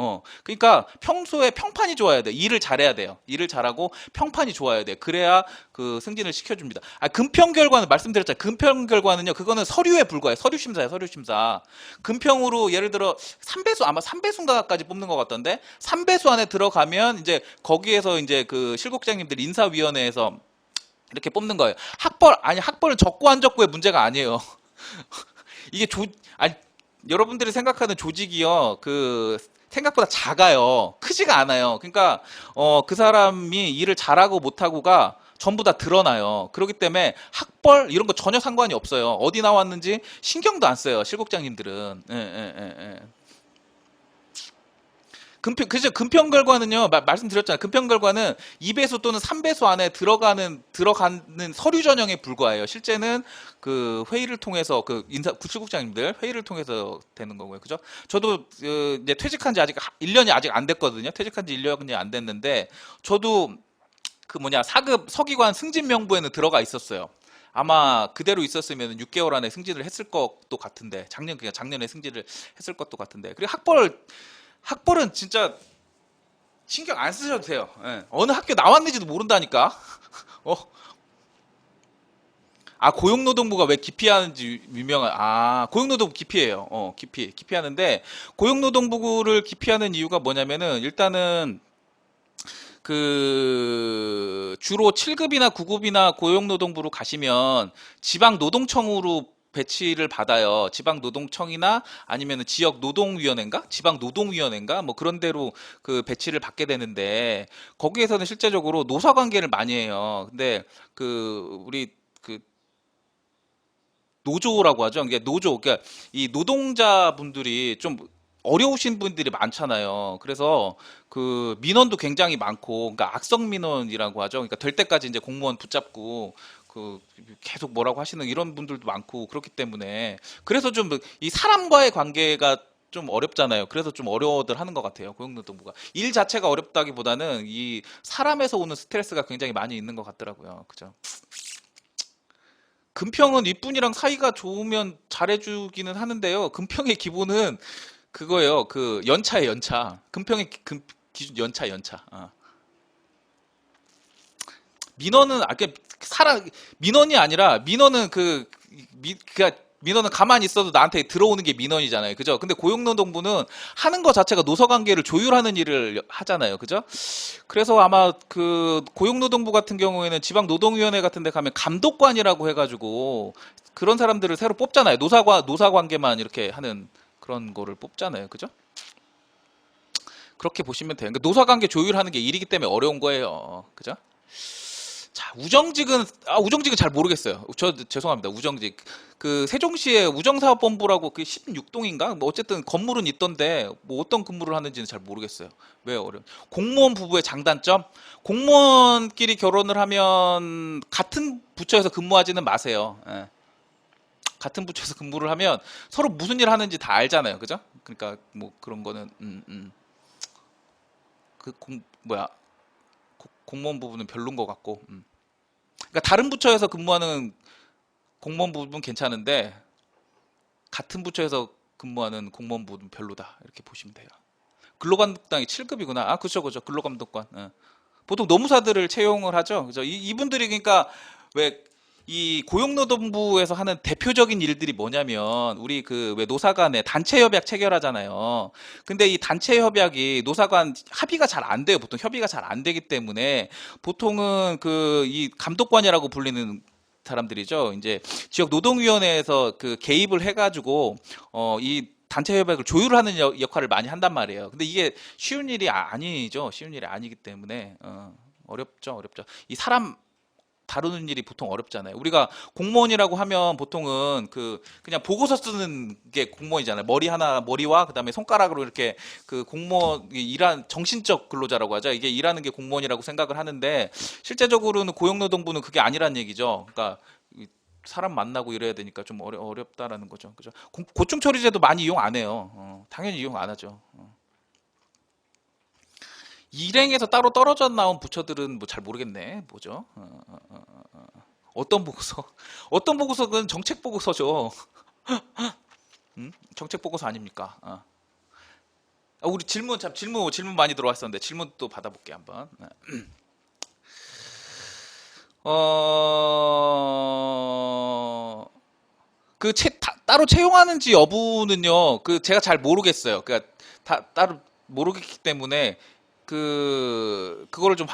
그러니까 평소에 평판이 좋아야 돼. 일을 잘해야 돼요. 일을 잘하고 평판이 좋아야 돼. 그래야 그 승진을 시켜줍니다. 금평 결과는 말씀드렸잖아요. 금평 결과는요. 그거는 서류에 불과해요. 서류 심사예요. 서류 심사. 금평으로 예를 들어 3배수 아마 3배수인가까지 뽑는 것 같던데 3배수 안에 들어가면 이제 거기에서 이제 그 실국장님들 인사위원회에서 이렇게 뽑는 거예요. 학벌은 적고 안 적고의 문제가 아니에요. 이게 여러분들이 생각하는 조직이요. 생각보다 작아요. 크지가 않아요. 그러니까 그 사람이 일을 잘하고 못하고가 전부 다 드러나요. 그렇기 때문에 학벌 이런 거 전혀 상관이 없어요. 어디 나왔는지 신경도 안 써요. 실국장님들은. 예. 금평 결과는요, 말씀드렸잖아요. 금평 결과는 2배수 또는 3배수 안에 들어가는 서류 전형에 불과해요. 실제는 그 회의를 통해서, 실국장님들 회의를 통해서 되는 거고요. 그죠? 저도, 이제 퇴직한 지 아직 1년이 아직 안 됐거든요. 퇴직한 지 1년이 안 됐는데, 저도 4급 서기관 승진 명부에는 들어가 있었어요. 아마 그대로 있었으면 6개월 안에 승진을 했을 것도 같은데, 작년에 승진을 했을 것도 같은데. 그리고 학벌은 진짜 신경 안 쓰셔도 돼요. 예. 어느 학교 나왔는지도 모른다니까. 고용노동부가 왜 기피하는지 고용노동부 기피해요. 기피하는데 고용노동부를 기피하는 이유가 뭐냐면은 일단은 주로 7급이나 9급이나 고용노동부로 가시면 지방노동청으로 배치를 받아요. 지방노동청이나 아니면 지역노동위원회인가? 지방노동위원회인가? 뭐 그런 데로 그 배치를 받게 되는데 거기에서는 실제적으로 노사관계를 많이 해요. 근데 그 우리 그 노조라고 하죠. 이게 노조, 그러니까 이 노동자분들이 좀 어려우신 분들이 많잖아요. 그래서 그 민원도 굉장히 많고, 그러니까 악성 민원이라고 하죠. 그러니까 될 때까지 이제 공무원 붙잡고 그 계속 뭐라고 하시는 이런 분들도 많고 그렇기 때문에 그래서 좀 이 사람과의 관계가 좀 어렵잖아요. 그래서 좀 어려워들 하는 것 같아요. 고용노동부가 일 자체가 어렵다기보다는 이 사람에서 오는 스트레스가 굉장히 많이 있는 것 같더라고요. 그죠? 금평은 윗분이랑 사이가 좋으면 잘해주기는 하는데요. 금평의 기본은 그거예요. 그 연차에 연차. 금평의 기준 연차. 민원은 민원이 아니라 민원은 그니까 민원은 가만히 있어도 나한테 들어오는 게 민원이잖아요. 그죠? 근데 고용노동부는 하는 것 자체가 노사관계를 조율하는 일을 하잖아요. 그죠? 그래서 아마 그 고용노동부 같은 경우에는 지방노동위원회 같은 데 가면 감독관이라고 해가지고 그런 사람들을 새로 뽑잖아요. 노사관계만 이렇게 하는 그런 거를 뽑잖아요. 그죠? 그렇게 보시면 돼요. 그러니까 노사관계 조율하는 게 일이기 때문에 어려운 거예요. 그죠? 자, 우정직은 잘 모르겠어요. 저 죄송합니다. 우정직. 그 세종시에 우정사업본부라고 그 16동인가? 뭐 어쨌든 건물은 있던데 뭐 어떤 근무를 하는지는 잘 모르겠어요. 왜 어려운? 공무원 부부의 장단점? 공무원끼리 결혼을 하면 같은 부처에서 근무하지는 마세요. 예. 같은 부처에서 근무를 하면 서로 무슨 일 하는지 다 알잖아요. 그죠? 그러니까 뭐 그런 거는 뭐야? 공무원 부부는 별론 것 같고. 그러니까 다른 부처에서 근무하는 공무원 부부는 괜찮은데 같은 부처에서 근무하는 공무원 부부는 별로다. 이렇게 보시면 돼요. 근로감독관이 7급이구나. 아, 그렇죠. 근로감독관. 예. 보통 노무사들을 채용을 하죠. 그죠? 이분들이 그러니까 왜 이 고용노동부에서 하는 대표적인 일들이 뭐냐면 우리 그 왜 노사 간에 단체 협약 체결하잖아요. 근데 이 단체 협약이 노사 간 합의가 잘 안 돼요. 보통 협의가 잘 안 되기 때문에 보통은 그 이 감독관이라고 불리는 사람들이죠. 이제 지역 노동위원회에서 그 개입을 해가지고 이 단체 협약을 조율하는 역할을 많이 한단 말이에요. 근데 이게 쉬운 일이 아니죠. 쉬운 일이 아니기 때문에 어렵죠. 이 사람 다루는 일이 보통 어렵잖아요. 우리가 공무원이라고 하면 보통은 그냥 보고서 쓰는 게 공무원이잖아요. 머리와 그다음에 손가락으로 이렇게 그 공무원 정신적 근로자라고 하죠. 이게 일하는 게 공무원이라고 생각을 하는데 실제적으로는 고용노동부는 그게 아니란 얘기죠. 그러니까 사람 만나고 이래야 되니까 좀 어렵다라는 거죠. 그죠? 고충 처리제도 많이 이용 안 해요. 당연히 이용 안 하죠. 일행에서 따로 떨어져 나온 부처들은 뭐 잘 모르겠네. 뭐죠? 어떤 보고서? 어떤 보고서는 정책 보고서죠. 정책 보고서 아닙니까? 우리 질문 많이 들어왔었는데 질문 또 받아볼게 한번. 따로 채용하는지 여부는요. 제가 잘 모르겠어요. 그러니까 따로 모르겠기 때문에 그거를 좀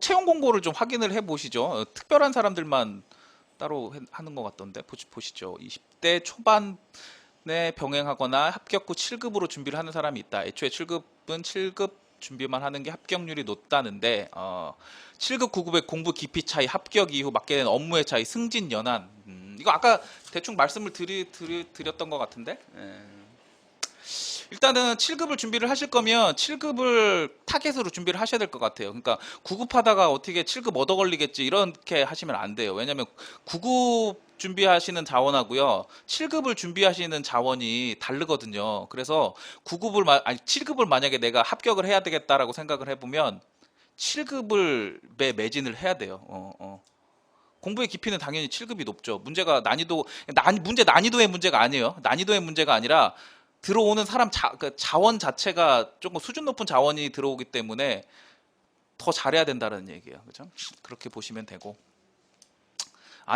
채용 공고를 좀 확인을 해 보시죠. 특별한 사람들만 따로 하는 것 같던데 보시죠. 20대 초반에 병행하거나 합격 후 7급으로 준비를 하는 사람이 있다. 애초에 7급은 7급 준비만 하는 게 합격률이 높다는데 7급 9급의 공부 깊이 차이, 합격 이후 맡게 된 업무의 차이, 승진 연한. 이거 아까 대충 말씀을 드렸던 것 같은데. 일단은 7급을 준비를 하실 거면 7급을 타겟으로 준비를 하셔야 될 것 같아요. 그러니까 9급 하다가 어떻게 7급 얻어 걸리겠지 이렇게 하시면 안 돼요. 왜냐하면 9급 준비하시는 자원하고요 7급을 준비하시는 자원이 다르거든요. 그래서 7급을 만약에 내가 합격을 해야 되겠다라고 생각을 해보면 7급을 매진을 해야 돼요. 공부의 깊이는 당연히 7급이 높죠. 문제 난이도의 문제가 아니에요. 난이도의 문제가 아니라 들어오는 사람 자원 자체가 조금 수준 높은 자원이 들어오기 때문에 더 잘해야 된다는 얘기예요. 그죠? 그렇게 보시면 되고.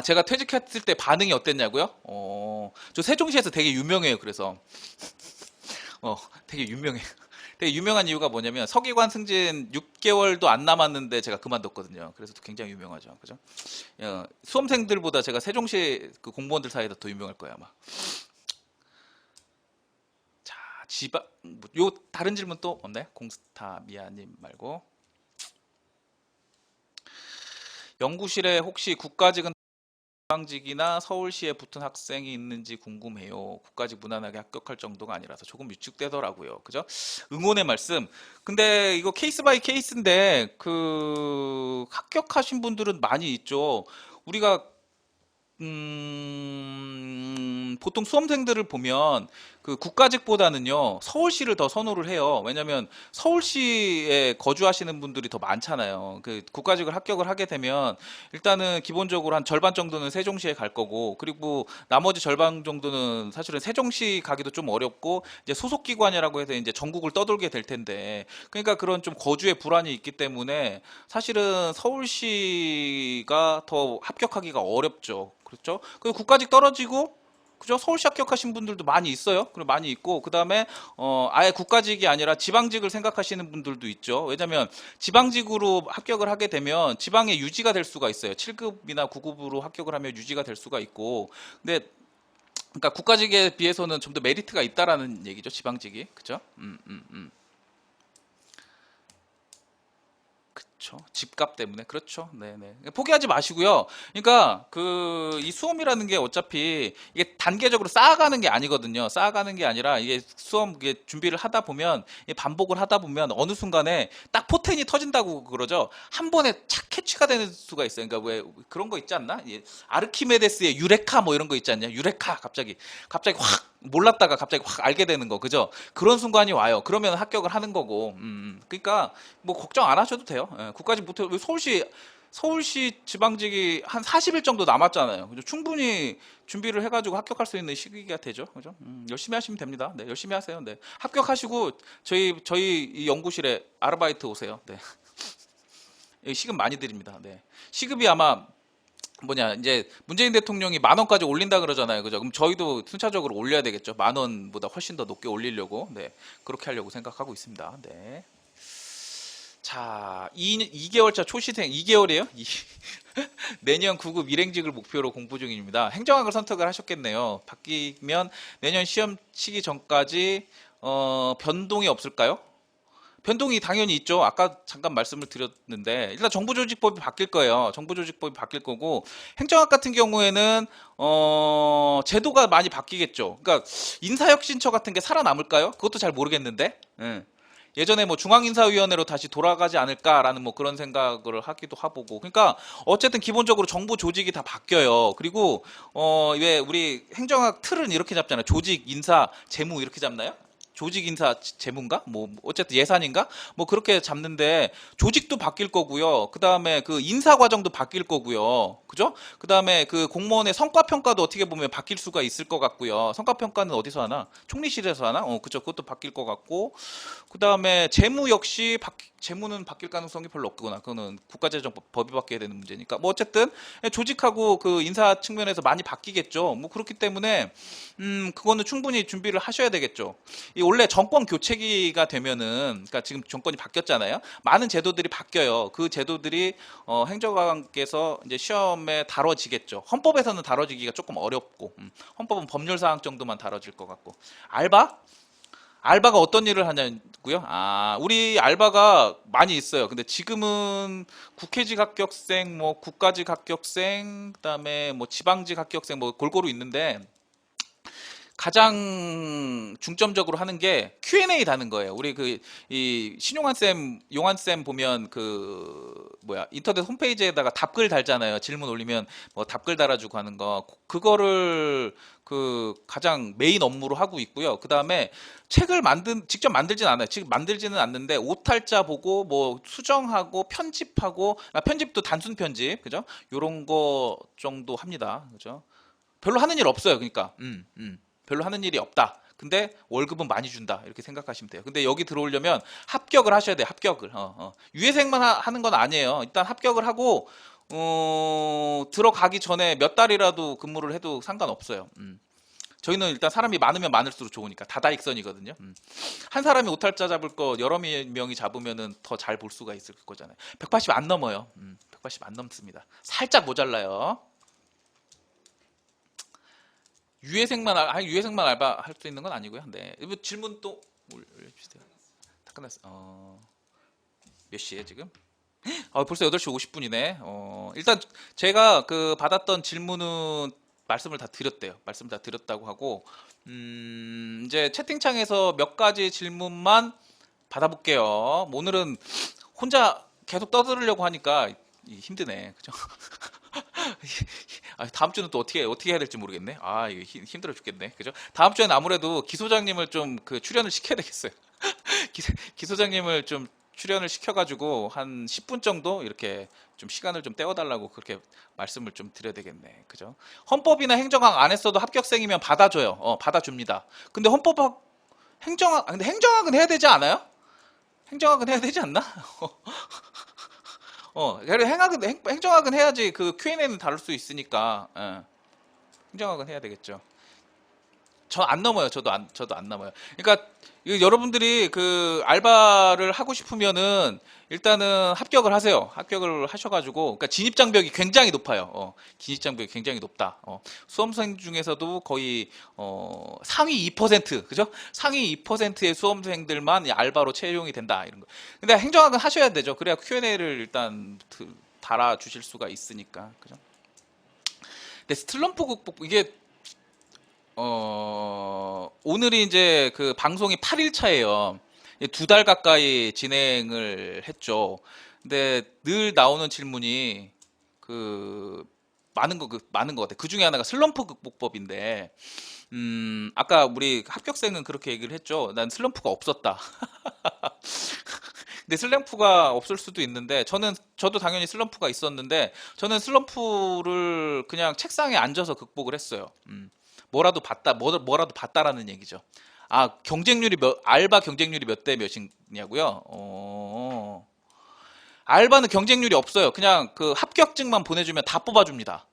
제가 퇴직했을 때 반응이 어땠냐고요? 저 세종시에서 되게 유명해요. 그래서 되게 유명해요. 되게 유명한 이유가 뭐냐면 서기관 승진 6개월도 안 남았는데 제가 그만뒀거든요. 그래서 굉장히 유명하죠. 그죠? 수험생들보다 제가 세종시 그 공무원들 사이에서 더 유명할 거예요, 아마. 자, 요 다른 질문 또 없나요? 공스타 미아님 말고. 연구실에 혹시 국가직은 지방직이나 서울시에 붙은 학생이 있는지 궁금해요. 국가직 무난하게 합격할 정도가 아니라서 조금 위축되더라고요. 그죠? 응원의 말씀. 근데 이거 케이스 바이 케이스인데 그 합격하신 분들은 많이 있죠. 우리가 보통 수험생들을 보면 그 국가직보다는요 서울시를 더 선호를 해요. 왜냐하면 서울시에 거주하시는 분들이 더 많잖아요. 그 국가직을 합격을 하게 되면 일단은 기본적으로 한 절반 정도는 세종시에 갈 거고, 그리고 나머지 절반 정도는 사실은 세종시 가기도 좀 어렵고 이제 소속기관이라고 해서 이제 전국을 떠돌게 될 텐데, 그러니까 그런 좀 거주의 불안이 있기 때문에 사실은 서울시가 더 합격하기가 어렵죠. 그렇죠? 그 국가직 떨어지고 그죠? 서울시 합격하신 분들도 많이 있어요. 그리고 많이 있고, 그 다음에 아예 국가직이 아니라 지방직을 생각하시는 분들도 있죠. 왜냐하면 지방직으로 합격을 하게 되면 지방에 유지가 될 수가 있어요. 7급이나 9급으로 합격을 하면 유지가 될 수가 있고, 근데 그러니까 국가직에 비해서는 좀 더 메리트가 있다라는 얘기죠. 지방직이, 그죠? 그렇죠. 집값 때문에. 그렇죠. 네네. 포기하지 마시고요. 그러니까 그 이 수험이라는 게 어차피 이게 단계적으로 쌓아가는 게 아니거든요. 쌓아가는 게 아니라 이게 수험 이게 준비를 하다 보면 반복을 하다 보면 어느 순간에 딱 포텐이 터진다고 그러죠. 한 번에 착 캐치가 되는 수가 있어요. 그러니까 왜 그런 거 있지 않나? 아르키메데스의 유레카 뭐 이런 거 있지 않냐? 유레카 갑자기 확 몰랐다가 갑자기 확 알게 되는 거, 그죠? 그런 순간이 와요. 그러면 합격을 하는 거고. 그러니까 뭐 걱정 안 하셔도 돼요. 국가직 못해. 서울시 지방직이 한 40일 정도 남았잖아요. 그죠? 충분히 준비를 해가지고 합격할 수 있는 시기가 되죠. 그죠? 열심히 하시면 됩니다. 네, 열심히 하세요. 네, 합격하시고 저희 이 연구실에 아르바이트 오세요. 네, 시급 많이 드립니다. 네, 시급이 아마 이제 문재인 대통령이 10,000원까지 올린다 그러잖아요. 그죠? 그럼 저희도 순차적으로 올려야 되겠죠. 10,000원보다 훨씬 더 높게 올리려고. 네, 그렇게 하려고 생각하고 있습니다. 네. 자, 2개월차 초시생 2개월이에요? 내년 9급 일행직을 목표로 공부 중입니다. 행정학을 선택을 하셨겠네요. 바뀌면 내년 시험 치기 전까지 변동이 없을까요? 변동이 당연히 있죠. 아까 잠깐 말씀을 드렸는데 일단 정부조직법이 바뀔 거예요. 정부조직법이 바뀔 거고, 행정학 같은 경우에는 제도가 많이 바뀌겠죠. 그러니까 인사혁신처 같은 게 살아남을까요? 그것도 잘 모르겠는데. 예전에 뭐 중앙인사위원회로 다시 돌아가지 않을까라는 뭐 그런 생각을 하기도 하보고. 그러니까 어쨌든 기본적으로 정부 조직이 다 바뀌어요. 그리고 왜 우리 행정학 틀은 이렇게 잡잖아요. 조직, 인사, 재무 이렇게 잡나요? 조직, 인사, 재무인가? 뭐 어쨌든 예산인가? 뭐 그렇게 잡는데 조직도 바뀔 거고요. 그 다음에 그 인사 과정도 바뀔 거고요. 그죠? 그 다음에 그 공무원의 성과 평가도 어떻게 보면 바뀔 수가 있을 것 같고요. 성과 평가는 어디서 하나? 총리실에서 하나? 그죠? 그것도 바뀔 것 같고. 그 다음에 재무 역시 재무는 바뀔 가능성이 별로 없구나. 그거는 국가재정법이 바뀌어야 되는 문제니까. 뭐 어쨌든 조직하고 그 인사 측면에서 많이 바뀌겠죠. 뭐 그렇기 때문에 그거는 충분히 준비를 하셔야 되겠죠. 이 원래 정권 교체기가 되면은, 그러니까 지금 정권이 바뀌었잖아요. 많은 제도들이 바뀌어요. 그 제도들이 행정관께서 이제 시험에 다뤄지겠죠. 헌법에서는 다뤄지기가 조금 어렵고, 헌법은 법률 사항 정도만 다뤄질 것 같고. 알바가 어떤 일을 하냐고요? 우리 알바가 많이 있어요. 근데 지금은 국회직 합격생, 뭐 국가직 합격생, 그다음에 뭐 지방직 합격생 뭐 골고루 있는데, 가장 중점적으로 하는 게 Q&A 다는 거예요. 우리 이 신용환 쌤, 용환 쌤 보면 인터넷 홈페이지에다가 답글 달잖아요. 질문 올리면 뭐 답글 달아주고 하는 거. 그거를 그 가장 메인 업무로 하고 있고요. 그 다음에 책을 직접 만들진 않아요. 지금 만들지는 않는데 오탈자 보고 뭐 수정하고 편집하고, 편집도 단순 편집, 그죠? 요런 거 정도 합니다. 그죠? 별로 하는 일 없어요. 그러니까 별로 하는 일이 없다. 근데 월급은 많이 준다. 이렇게 생각하시면 돼요. 근데 여기 들어오려면 합격을 하셔야 돼요. 합격을. 유예생만 하는 건 아니에요. 일단 합격을 하고 들어가기 전에 몇 달이라도 근무를 해도 상관없어요. 저희는 일단 사람이 많으면 많을수록 좋으니까 다다익선이거든요. 한 사람이 오탈자 잡을 거 여러 명이 잡으면은 더 잘 볼 수가 있을 거잖아요. 180 안 넘어요. 180 안 넘습니다. 살짝 모자라요. 유해생만 유해생만 알바 할 수 있는 건 아니고요. 네. 이거 질문 또 올려주세요. 다 끝났어. 몇 시에 지금? 벌써 8시 50분이네. 일단 제가 그 받았던 질문은 말씀을 다 드렸대요. 말씀 다 드렸다고 하고 이제 채팅창에서 몇 가지 질문만 받아볼게요. 오늘은 혼자 계속 떠들으려고 하니까 힘드네. 그죠? 다음 주는 또 어떻게 해야 될지 모르겠네. 이거 힘들어 죽겠네. 그죠? 다음 주에는 아무래도 기소장님을 좀 그 출연을 시켜야 되겠어요. 기소장님을 좀 출연을 시켜가지고 한 10분 정도 이렇게 좀 시간을 좀 때워달라고 그렇게 말씀을 좀 드려야 되겠네. 그죠? 헌법이나 행정학 안 했어도 합격생이면 받아줘요. 받아줍니다. 근데 근데 행정학은 해야 되지 않아요? 행정학은 해야 되지 않나? 행정학은 해야지 그 Q&A는 다룰 수 있으니까. 행정학은 해야 되겠죠. 저 안 넘어요. 저도 안 넘어요. 그러니까 여러분들이 그 알바를 하고 싶으면은 일단은 합격을 하세요. 합격을 하셔가지고, 그러니까 진입장벽이 굉장히 높아요. 진입장벽이 굉장히 높다. 수험생 중에서도 거의 상위 2%, 그죠? 상위 2%의 수험생들만 이 알바로 채용이 된다 이런 거. 근데 행정학은 하셔야 되죠. 그래야 Q&A를 일단 달아 주실 수가 있으니까, 그죠? 근데 슬럼프 극복 이게 오늘이 이제 그 방송이 8일 차예요. 2달 가까이 진행을 했죠. 근데 늘 나오는 질문이 많은 것 같아요. 그 중에 하나가 슬럼프 극복법인데, 아까 우리 합격생은 그렇게 얘기를 했죠. 난 슬럼프가 없었다. 근데 슬럼프가 없을 수도 있는데, 저도 당연히 슬럼프가 있었는데, 저는 슬럼프를 그냥 책상에 앉아서 극복을 했어요. 뭐라도 봤다라는 얘기죠. 알바 경쟁률이 몇 대 몇이냐고요? 알바는 경쟁률이 없어요. 그냥 그 합격증만 보내주면 다 뽑아줍니다.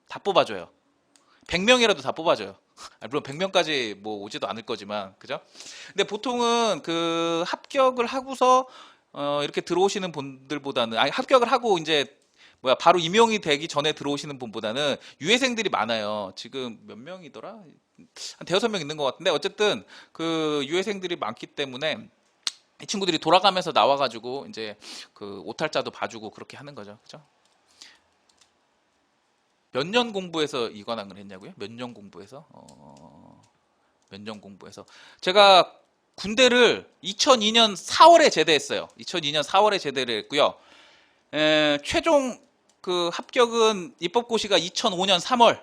다 뽑아줘요. 100명이라도 다 뽑아줘요. 물론 100명까지 뭐 오지도 않을 거지만, 그죠? 근데 보통은 그 합격을 하고서 이렇게 들어오시는 분들보다는, 합격을 하고 이제 바로 임용이 되기 전에 들어오시는 분보다는 유해생들이 많아요. 지금 몇 명이더라? 한 대여섯 명 있는 것 같은데, 어쨌든 그 유해생들이 많기 때문에 이 친구들이 돌아가면서 나와가지고 이제 그 오탈자도 봐주고 그렇게 하는 거죠. 그죠? 몇 년 공부해서 이관왕을 했냐고요? 몇 년 공부해서? 몇 년 공부해서. 제가 군대를 2002년 4월에 제대했어요. 2002년 4월에 제대를 했고요. 최종 그 합격은 입법고시가 2005년 3월,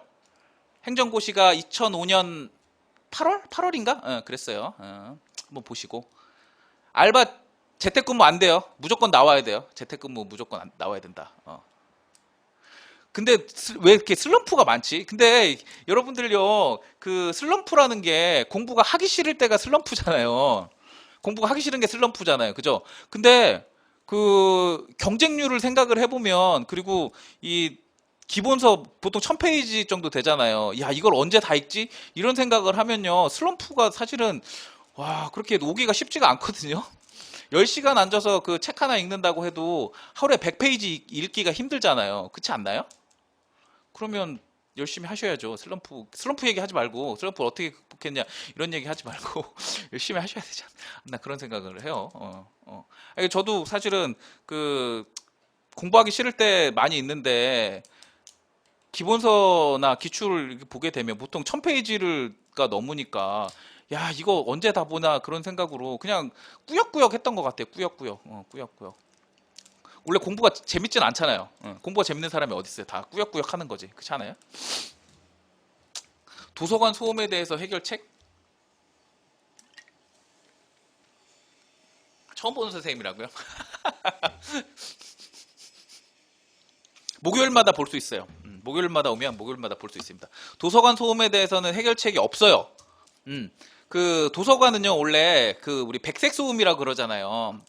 행정고시가 2005년 8월? 8월인가? 그랬어요. 한번 보시고. 알바 재택근무 안 돼요. 무조건 나와야 돼요. 재택근무 무조건 나와야 된다. 근데 왜 이렇게 슬럼프가 많지? 근데 여러분들요, 그 슬럼프라는 게 공부가 하기 싫을 때가 슬럼프잖아요. 공부가 하기 싫은 게 슬럼프잖아요. 그죠? 근데 그 경쟁률을 생각을 해보면, 그리고 이 기본서 보통 1000페이지 정도 되잖아요. 야, 이걸 언제 다 읽지? 이런 생각을 하면요, 슬럼프가 사실은 그렇게 오기가 쉽지가 않거든요. 10시간 앉아서 그 책 하나 읽는다고 해도 하루에 100페이지 읽기가 힘들잖아요. 그렇지 않나요? 그러면 열심히 하셔야죠. 슬럼프 얘기하지 말고, 슬럼프 어떻게 극복했냐 이런 얘기 하지 말고 열심히 하셔야 되지 않나, 그런 생각을 해요. 저도 사실은 그 공부하기 싫을 때 많이 있는데, 기본서나 기출을 이렇게 보게 되면 보통 1000페이지가 넘으니까, 야, 이거 언제 다 보나 그런 생각으로 그냥 꾸역꾸역 했던 것 같아요. 꾸역꾸역. 원래 공부가 재밌진 않잖아요. 공부가 재밌는 사람이 어디 있어요? 다 꾸역꾸역 하는 거지. 그렇지 않아요? 도서관 소음에 대해서 해결책? 처음 보는 선생님이라고요? 목요일마다 볼 수 있어요. 목요일마다 오면 목요일마다 볼 수 있습니다. 도서관 소음에 대해서는 해결책이 없어요. 그 도서관은요, 원래 그 우리 백색 소음이라고 그러잖아요.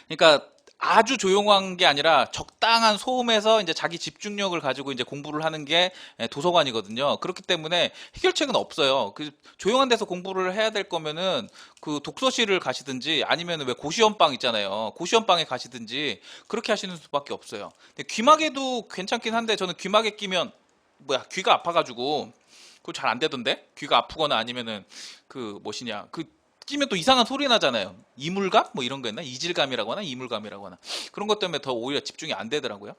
그러니까 아주 조용한 게 아니라 적당한 소음에서 이제 자기 집중력을 가지고 이제 공부를 하는 게 도서관이거든요. 그렇기 때문에 해결책은 없어요. 그 조용한 데서 공부를 해야 될 거면은 그 독서실을 가시든지 아니면 왜 고시원방 있잖아요. 고시원방에 가시든지 그렇게 하시는 수밖에 없어요. 근데 귀마개도 괜찮긴 한데 저는 귀마개 끼면 귀가 아파가지고 그거 잘 안 되던데? 귀가 아프거나 아니면은 그 무엇이냐 그 끼면 또 이상한 소리 나잖아요. 이물감? 뭐 이런 거 있나? 이질감이라고 하나? 이물감이라고 하나? 그런 것 때문에 더 오히려 집중이 안 되더라고요.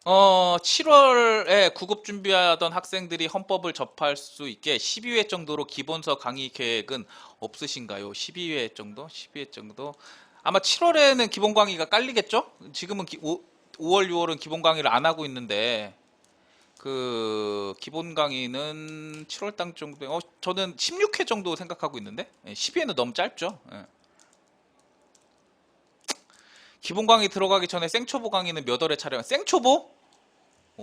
7월에 구급 준비하던 학생들이 헌법을 접할 수 있게 12회 정도로 기본서 강의 계획은 없으신가요? 12회 정도? 12회 정도? 아마 7월에는 기본 강의가 깔리겠죠? 지금은 5월, 6월은 기본 강의를 안 하고 있는데 그 기본 강의는 7월 달 정도에 저는 16회 정도 생각하고 있는데 12회는 너무 짧죠. 예. 기본 강의 들어가기 전에 생초보 강의는 몇 월에 촬영? 생초보?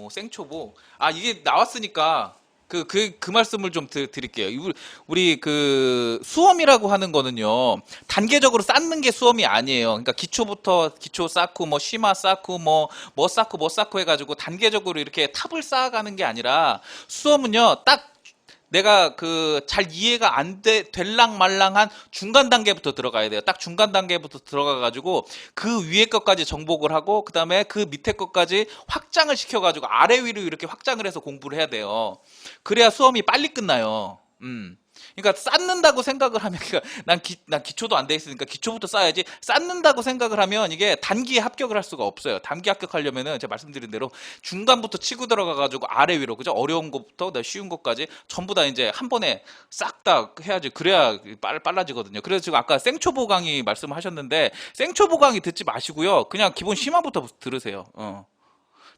생초보. 아 이게 나왔으니까 그 말씀을 좀 드릴게요. 우리 그 수험이라고 하는 거는요, 단계적으로 쌓는 게 수험이 아니에요. 그러니까 기초부터 기초 쌓고, 뭐, 심화 쌓고, 뭐 쌓고, 뭐 쌓고 해가지고 단계적으로 이렇게 탑을 쌓아가는 게 아니라 수험은요, 딱 내가 그 잘 이해가 안 될랑 말랑한 중간 단계부터 들어가야 돼요. 딱 중간 단계부터 들어가가지고 그 위에 것까지 정복을 하고 그 다음에 그 밑에 것까지 확장을 시켜가지고 아래 위로 이렇게 확장을 해서 공부를 해야 돼요. 그래야 수험이 빨리 끝나요. 그러니까 쌓는다고 생각을 하면 그러니까 난 기초도 안 돼 있으니까 기초부터 쌓아야지. 쌓는다고 생각을 하면 이게 단기에 합격을 할 수가 없어요. 단기 합격하려면은 제가 말씀드린 대로 중간부터 치고 들어가 가지고 아래 위로 그죠? 어려운 것부터 쉬운 것까지 전부 다 이제 한 번에 싹 다 해야지. 그래야 빨라지거든요. 그래서 지금 아까 생초보 강의 말씀하셨는데 생초보 강의 듣지 마시고요. 그냥 기본 심화부터 들으세요.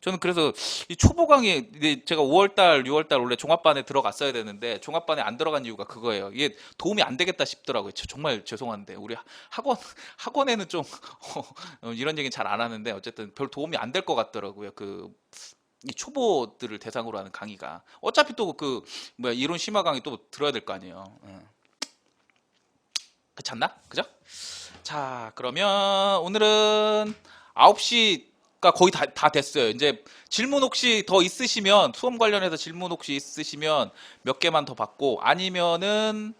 저는 그래서 이 초보 강의 제가 5월달, 6월달 원래 종합반에 들어갔어야 되는데 종합반에 안 들어간 이유가 그거예요. 이게 도움이 안 되겠다 싶더라고요. 정말 죄송한데 우리 학원에는 좀 이런 얘기는 잘 안 하는데 어쨌든 별 도움이 안 될 것 같더라고요. 이 초보들을 대상으로 하는 강의가 어차피 또 이론 심화 강의 또 들어야 될 거 아니에요. 그렇지 않나? 그죠? 자, 그러면 오늘은 9시가 거의 다 됐어요. 이제 질문 혹시 더 있으시면, 수험 관련해서 질문 혹시 있으시면 몇 개만 더 받고, 아니면은,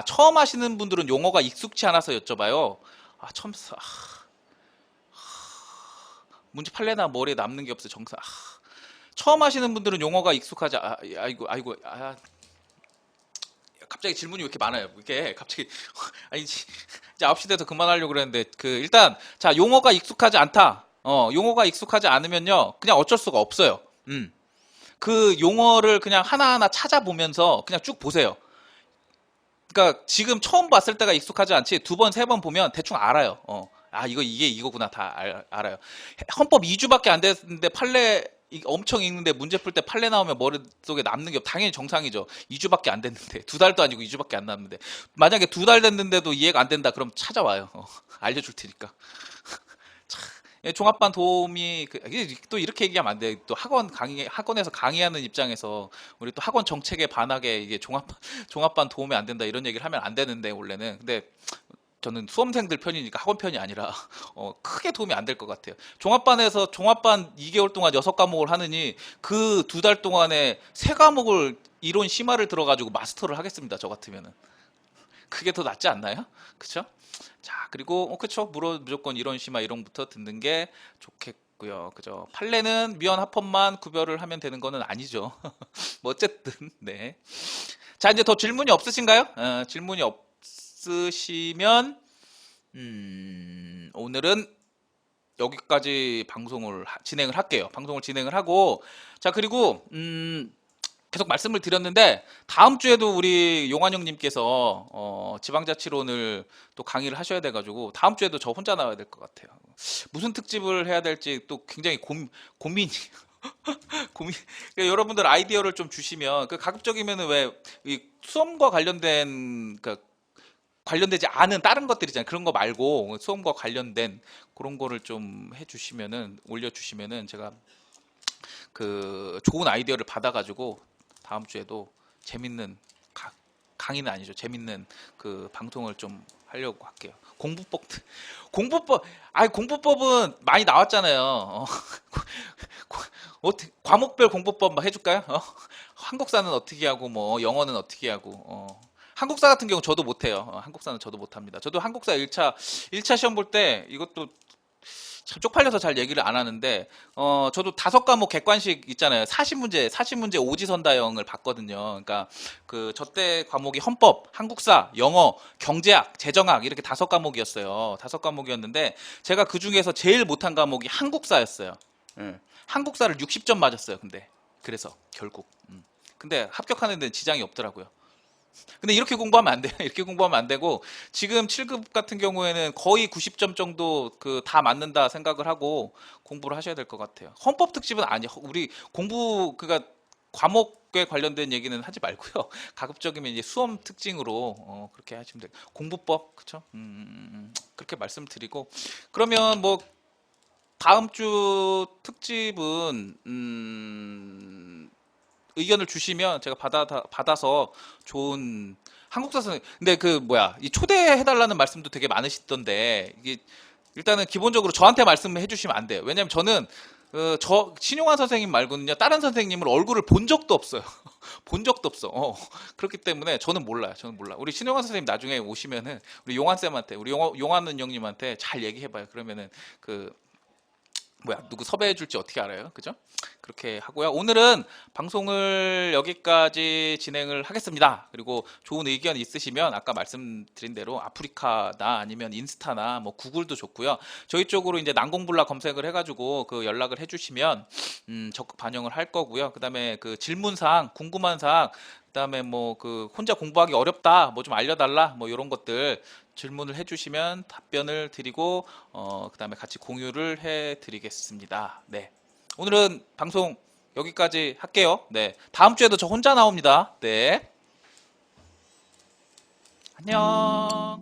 처음 하시는 분들은 용어가 익숙치 않아서 여쭤봐요. 문제 팔레나 머리에 남는 게 없어요. 정사. 처음 하시는 분들은 용어가 익숙하지, 아이고, 갑자기 질문이 왜 이렇게 많아요? 이게 갑자기 아니 이제 9시 돼서 그만하려고 그랬는데 일단 자 용어가 익숙하지 않다. 용어가 익숙하지 않으면요 그냥 어쩔 수가 없어요. 그 용어를 그냥 하나하나 찾아보면서 그냥 쭉 보세요. 그러니까 지금 처음 봤을 때가 익숙하지 않지 두 번, 세 번 보면 대충 알아요. 이게 이거구나 다 알아요. 헌법 2주밖에 안 됐는데 판례 엄청 읽는데 문제 풀 때 판례 나오면 머릿속에 남는 게 당연히 정상이죠. 2주밖에 안 됐는데 2달도 아니고 2주밖에 안 남는데 만약에 2달 됐는데도 이해가 안 된다 그럼 찾아와요. 알려줄 테니까. 종합반 도움이 또 이렇게 얘기하면 안 돼. 또 학원에서 강의하는 입장에서 우리 또 학원 정책에 반하게 이게 종합반 도움이 안 된다 이런 얘기를 하면 안 되는데 원래는 근데 저는 수험생들 편이니까 학원 편이 아니라 크게 도움이 안 될 것 같아요. 종합반에서 종합반 2개월 동안 6과목을 하느니 그 2달 동안에 3과목을 이론 심화를 들어가지고 마스터를 하겠습니다. 저 같으면은 그게 더 낫지 않나요? 그쵸? 자, 그리고 그쵸? 무조건 이론 심화 이론부터 듣는 게 좋겠고요. 그죠? 판례는 미연 합헌만 구별을 하면 되는 거는 아니죠. 뭐 어쨌든 네. 자, 이제 더 질문이 없으신가요? 질문이 없으시면 오늘은 여기까지 방송을 진행을 할게요. 방송을 진행을 하고 자, 그리고 계속 말씀을 드렸는데 다음 주에도 우리 용환영님께서 지방자치론을 또 강의를 하셔야 돼가지고 다음 주에도 저 혼자 나와야 될 것 같아요. 무슨 특집을 해야 될지 또 굉장히 고민이 그러니까 여러분들 아이디어를 좀 주시면 가급적이면은 왜 이 수험과 관련되지 않은 다른 것들이잖아요. 그런 거 말고 수험과 관련된 그런 거를 좀 해주시면은 올려주시면은 제가 좋은 아이디어를 받아가지고 다음 주에도 재밌는 강의는 아니죠. 재밌는 그 방송을 좀 하려고 할게요. 공부법은 많이 나왔잖아요. 과목별 공부법 막 해줄까요? 한국사는 어떻게 하고 뭐 영어는 어떻게 하고 한국사 같은 경우 저도 못해요. 한국사는 저도 못합니다. 저도 한국사 1차 시험 볼 때 이것도 참 쪽팔려서 잘 얘기를 안 하는데 저도 5과목 객관식 있잖아요. 40문제 오지선다형을 봤거든요. 그러니까 그 저 때 과목이 헌법, 한국사, 영어, 경제학, 재정학 이렇게 5과목이었어요. 5과목이었는데 제가 그 중에서 제일 못한 과목이 한국사였어요. 예. 한국사를 60점 맞았어요. 근데 그래서 결국 근데 합격하는 데는 지장이 없더라고요. 근데 이렇게 공부하면 안 돼요. 이렇게 공부하면 안 되고 지금 7급 같은 경우에는 거의 90점 정도 그 다 맞는다 생각을 하고 공부를 하셔야 될 것 같아요. 헌법 특집은 아니 우리 공부 그니까 과목에 관련된 얘기는 하지 말고요. 가급적이면 이제 수험 특징으로 그렇게 하시면 돼요. 공부법 그쵸? 그렇게 말씀드리고 그러면 뭐 다음 주 특집은 의견을 주시면 제가 받아서 좋은 한국사 선생님 근데 그 뭐야 이 초대해달라는 말씀도 되게 많으시던데 이게 일단은 기본적으로 저한테 말씀해 주시면 안 돼요. 왜냐면 저는 저 신용환 선생님 말고는요 다른 선생님을 얼굴을 본 적도 없어요. 본 적도 없어. 그렇기 때문에 저는 몰라요. 저는 몰라. 우리 신용환 선생님 나중에 오시면은 우리 용환 쌤한테 우리 용환 은영님한테 잘 얘기해봐요. 그러면은 그 누구 섭외해 줄지 어떻게 알아요? 그죠? 그렇게 하고요. 오늘은 방송을 여기까지 진행을 하겠습니다. 그리고 좋은 의견 있으시면 아까 말씀드린 대로 아프리카나 아니면 인스타나 뭐 구글도 좋고요. 저희 쪽으로 이제 난공불락 검색을 해가지고 그 연락을 해주시면 적극 반영을 할 거고요. 그다음에 그 질문사항, 궁금한 사항, 그다음에 뭐 그 혼자 공부하기 어렵다, 뭐 좀 알려달라, 뭐 이런 것들 질문을 해주시면 답변을 드리고 그다음에 같이 공유를 해드리겠습니다. 네, 오늘은 방송 여기까지 할게요. 네, 다음 주에도 저 혼자 나옵니다. 네, 안녕.